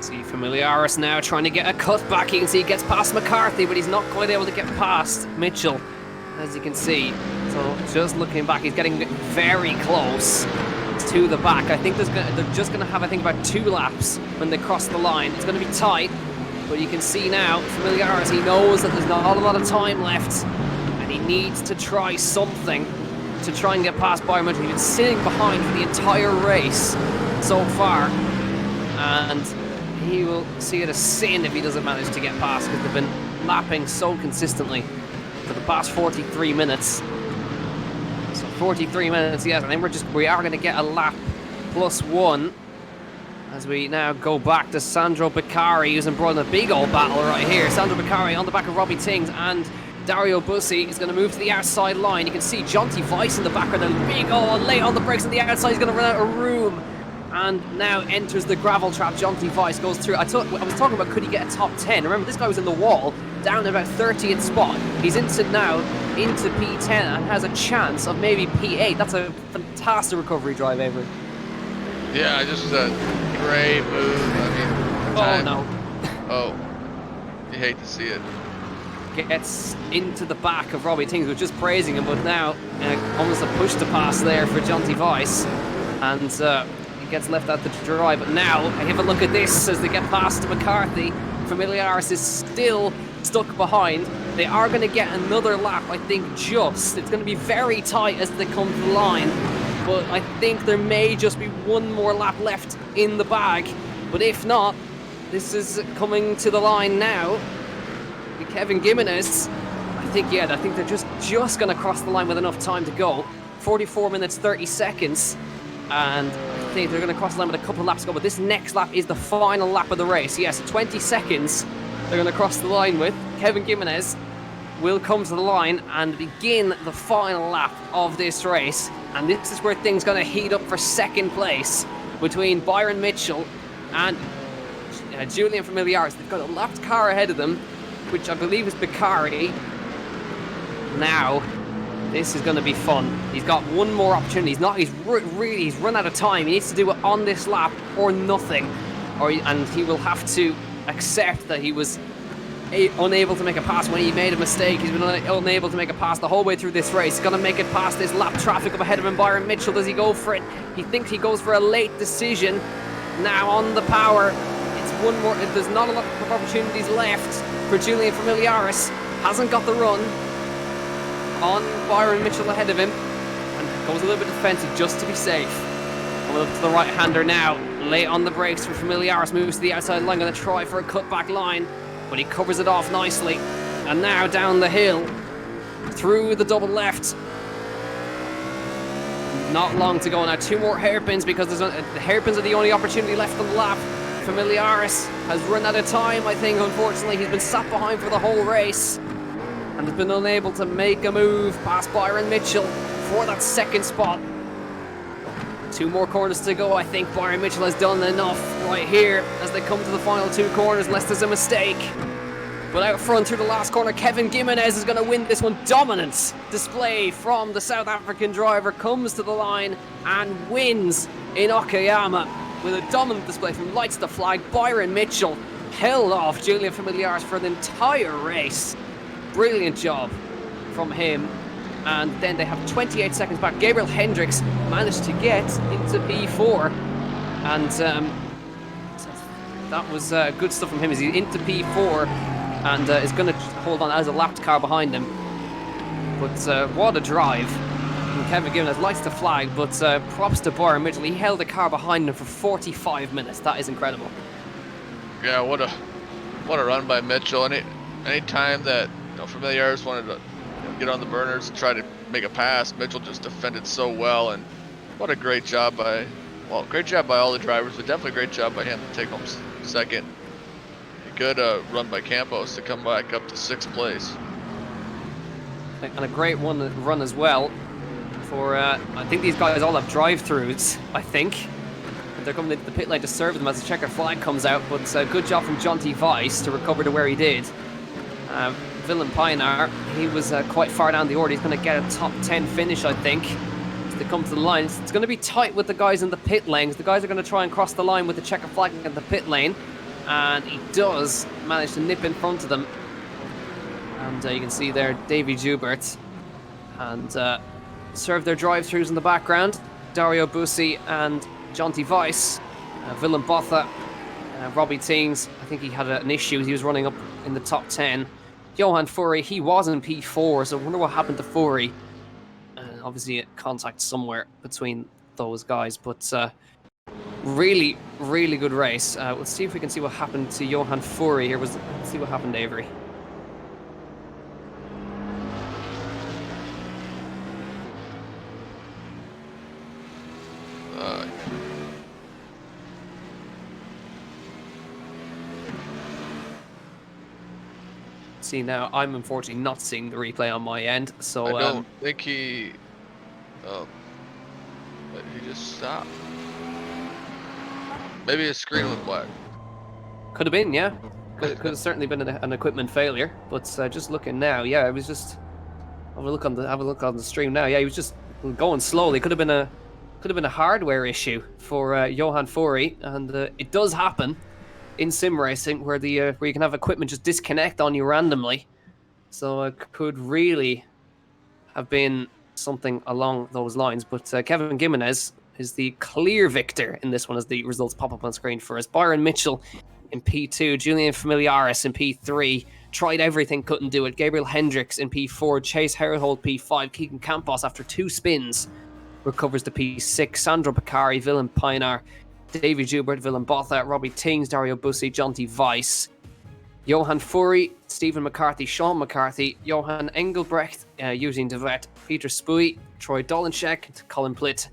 See Familiaris now trying to get a cut back. You can see he gets past McCarthy, but he's not quite able to get past Mitchell, as you can see. So just looking back, he's getting very close to the back. I think they're just going to have, I think, about 2 laps when they cross the line. It's going to be tight, but you can see now, Familiaris, he knows that there's not a lot of time left, and he needs to try something to try and get past Bayern Munich. He's been sitting behind for the entire race so far, and he will see it a sin if he doesn't manage to get past, because they've been lapping so consistently for the past 43 minutes. So 43 minutes, yes, and then we are going to get a lap +1 as we now go back to Sandro Beccari, who's embroiled in a big old battle right here. Sandro Beccari on the back of Robbie Tings, and Dario Bussi is going to move to the outside line. You can see Jonty Weiss in the background, a big old late on the brakes on the outside. He's going to run out of room, and now enters the gravel trap. Jonty Weiss goes through. I was talking about, could he get a top 10? Remember, this guy was in the wall, down at about 30th spot. He's into P10 and has a chance of maybe P8. That's a fantastic recovery drive, Avery. Yeah, just a great move. I mean, Oh no. Oh, you hate to see it. Gets into the back of Robbie Tings, which is praising him, but now almost a push to pass there for Jonty Weiss, and he gets left out the dry. But now, have a look at this as they get past McCarthy. Familiaris is still stuck behind. They are going to get another lap, I think, it's going to be very tight as they come to the line, but I think there may just be one more lap left in the bag. But if not, this is coming to the line now. Kevin Gimenez, I think they're just going to cross the line with enough time to go. 44 minutes 30 seconds, and I think they're going to cross the line with a couple of laps to go. But this next lap is the final lap of the race. Yes, 20 seconds they're going to cross the line with. Kevin Gimenez will come to the line and begin the final lap of this race. And this is where things going to heat up for second place between Byron Mitchell and Julian Familiaris. They've got a lapped car ahead of them, which I believe is Beccari. Now, this is going to be fun. He's got one more opportunity. He's run out of time. He needs to do it on this lap or nothing, and he will have to accept that he was unable to make a pass when he made a mistake. He's been unable to make a pass the whole way through this race. He's going to make it past this lap traffic up ahead of him. Byron Mitchell, does he go for it? He thinks he goes for a late decision. Now on the power. It's one more. There's not a lot of opportunities left for Julian Familiaris. Hasn't got the run on Byron Mitchell ahead of him, and goes a little bit defensive just to be safe. Coming up to the right-hander now, late on the brakes for Familiaris, moves to the outside line, going to try for a cutback line, but he covers it off nicely. And now down the hill, through the double left. Not long to go now. 2 more hairpins, because the hairpins are the only opportunity left on the lap. Familiaris has run out of time, I think, unfortunately. He's been sat behind for the whole race and has been unable to make a move past Byron Mitchell for that second spot. 2 more corners to go. I think Byron Mitchell has done enough right here as they come to the final 2 corners, unless there's a mistake. But out front through the last corner, Kevin Gimenez is going to win this one. Dominant display from the South African driver, comes to the line and wins in Okayama with a dominant display from lights to flag. Byron Mitchell held off Julian Familiaris for the entire race. Brilliant job from him. And then they have 28 seconds back. Gabriel Hendricks managed to get into P4, and that was good stuff from him. He's into P4 and is going to hold on as a lapped car behind him. But what a drive from Kevin Gimenez. Lights to flag, but props to Byron Mitchell. He held the car behind him for 45 minutes. That is incredible. Yeah, what a run by Mitchell. Any time that Familiaris wanted to get on the burners and try to make a pass, Mitchell just defended so well, and what a great job by all the drivers, but definitely a great job by him to take home second. A good run by Campos to come back up to 6th place. And a great run as well for, I think these guys all have drive-throughs, I think. They're coming into the pit lane to serve them as the checker flag comes out, but good job from Jonty Weiss to recover to where he did. Willem Pioneer, he was quite far down the order. He's going to get a top 10 finish, I think, as they come to the line. It's going to be tight with the guys in the pit lanes. The guys are going to try and cross the line with the checker flag in the pit lane, and he does manage to nip in front of them. And you can see there Davy Joubert and serve their drive-throughs in the background. Dario Bussi and Jonty Weiss, Willem Botha, Robbie Teams. I think he had an issue. He was running up in the top 10. Johan Furey, he was in P4, so I wonder what happened to Furey. Obviously, contact somewhere between those guys, but really, really good race. Let's see if we can see what happened to Johan Furey here. Let's see what happened, Avery. See, now I'm unfortunately not seeing the replay on my end, so I don't think he. He just stopped. Maybe his screen went black. Could have been, yeah. Could have certainly been an equipment failure. But just looking now, yeah, it was just have a look on the stream now. Yeah, he was just going slowly. Could have been a hardware issue for Johan Furey, and it does happen in sim racing where where you can have equipment just disconnect on you randomly. So it could really have been something along those lines. But Kevin Gimenez is the clear victor in this one as the results pop up on screen for us. Byron Mitchell in P2, Julian Familiaris in P3, tried everything, couldn't do it. Gabriel Hendricks in P4, Chase Herhold P5, Keegan Campos after 2 spins recovers to P6, Sandro Beccari, Willem Pinar, Davy Joubert, Willem Botha, Robbie Tings, Dario Bussi, Jonty Weiss, Johan Furey, Stephen McCarthy, Sean McCarthy, Johan Engelbrecht, Eugene Devet, Peter Spooey, Troy Dolenschek, Colin Plitt,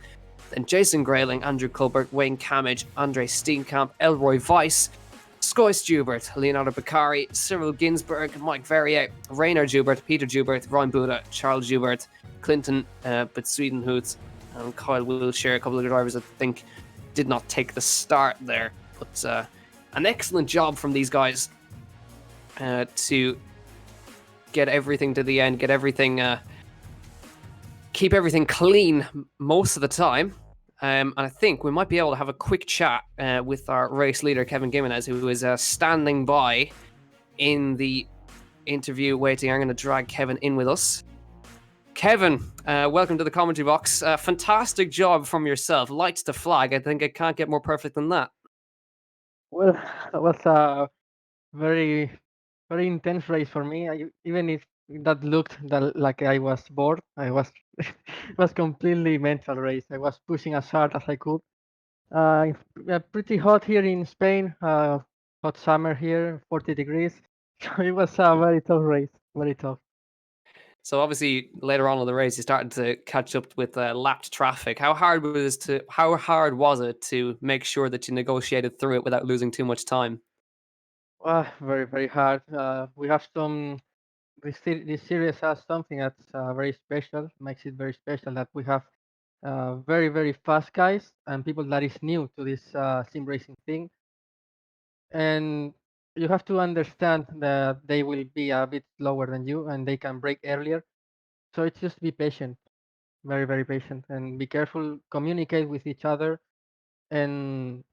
then Jason Grayling, Andrew Colbert, Wayne Camage, Andre Steenkamp, Elroy Weiss, Skoy Joubert, Leonardo Beccari, Cyril Ginsberg, Mike Verrier, Rainer Joubert, Peter Joubert, Ryan Buda, Charles Joubert, Clinton Swedenhoots, and Kyle Wilshire. A couple of drivers I think did not take the start there. But an excellent job from these guys to get everything to the end, keep everything clean most of the time. And I think we might be able to have a quick chat with our race leader, Kevin Gimenez, who is standing by in the interview waiting. I'm going to drag Kevin in with us. Kevin, welcome to the commentary box. Fantastic job from yourself. Lights to flag. I think it can't get more perfect than that. Well, it was a very, very intense race for me. Even if that looked like I was bored, I was it was completely mental race. I was pushing as hard as I could. Pretty hot here in Spain. Hot summer here, 40 degrees. So it was a very tough race. Very tough. So obviously later on in the race, you started to catch up with lapped traffic. How hard was it to make sure that you negotiated through it without losing too much time? Very, very hard. We have this series has something that's very special, makes it very special that we have very, very fast guys and people that is new to this sim racing thing. And you have to understand that they will be a bit slower than you and they can break earlier. So it's just be patient, very, very patient, and be careful, communicate with each other and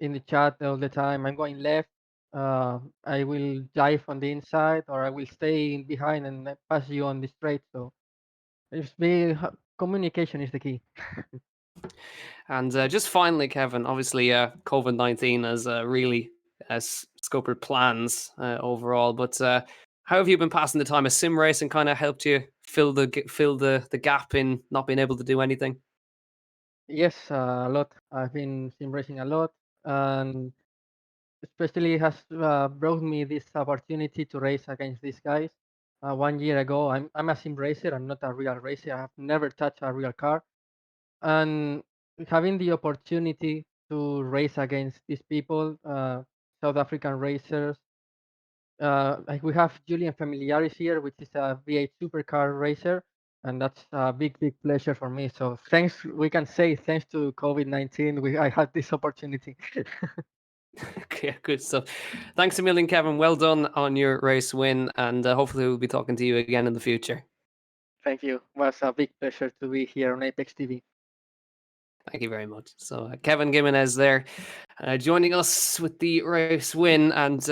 in the chat all the time. I'm going left. I will dive on the inside, or I will stay in behind and pass you on the straight. So communication is the key. And just finally, Kevin, obviously COVID-19 has really scuppered plans overall. But how have you been passing the time? Has sim racing kind of helped you fill the gap in not being able to do anything? Yes, a lot. I've been sim racing a lot, and especially has brought me this opportunity to race against these guys. 1 year ago, I'm a sim racer. I'm not a real racer. I have never touched a real car, and having the opportunity to race against these people, South African racers. Like we have Julian Familiaris here, which is a V8 supercar racer, and that's a big, big pleasure for me. So thanks, we can say thanks to COVID-19, I had this opportunity. Okay, good stuff. Thanks a million, Kevin. Well done on your race win, and hopefully we'll be talking to you again in the future. Thank you. It was a big pleasure to be here on Apex TV. Thank you very much. So Kevin Gimenez there, joining us with the race win, and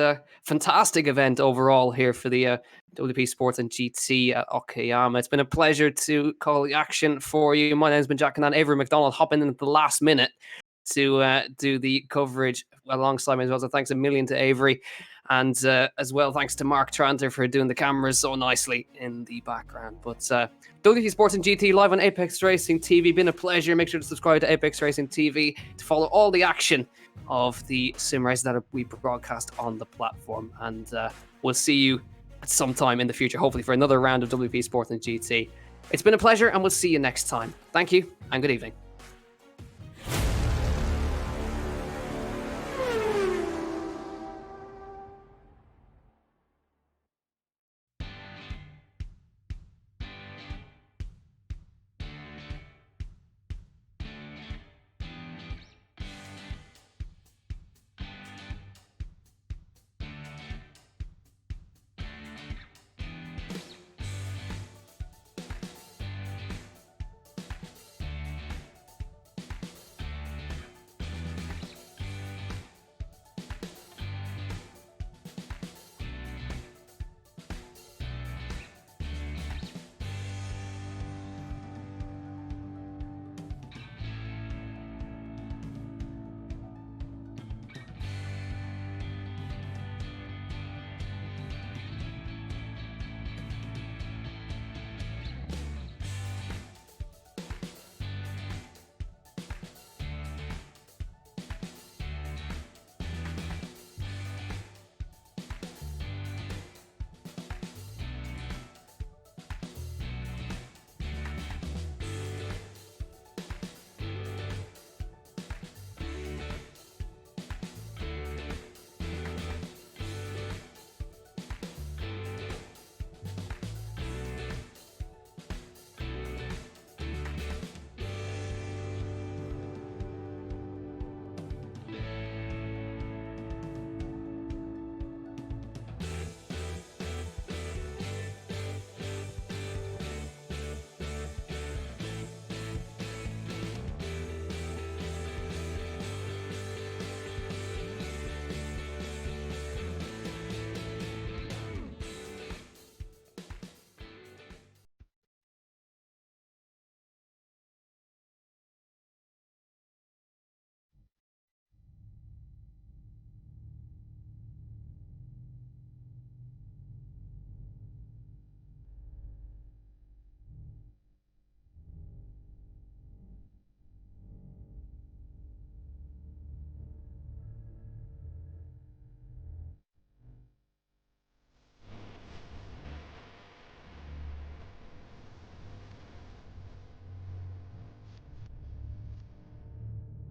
fantastic event overall here for the WP Sports and GT at Okayama. It's been a pleasure to call the action for you. My name's been Jack and Avery McDonald hopping in at the last minute to do the coverage alongside me as well. So thanks a million to Avery. And as well, thanks to Mark Tranter for doing the cameras so nicely in the background. But WP Sports and GT live on Apex Racing TV. Been a pleasure. Make sure to subscribe to Apex Racing TV to follow all the action of the sim races that we broadcast on the platform. And we'll see you at some time in the future, hopefully for another round of WP Sports and GT. It's been a pleasure, and we'll see you next time. Thank you, and good evening.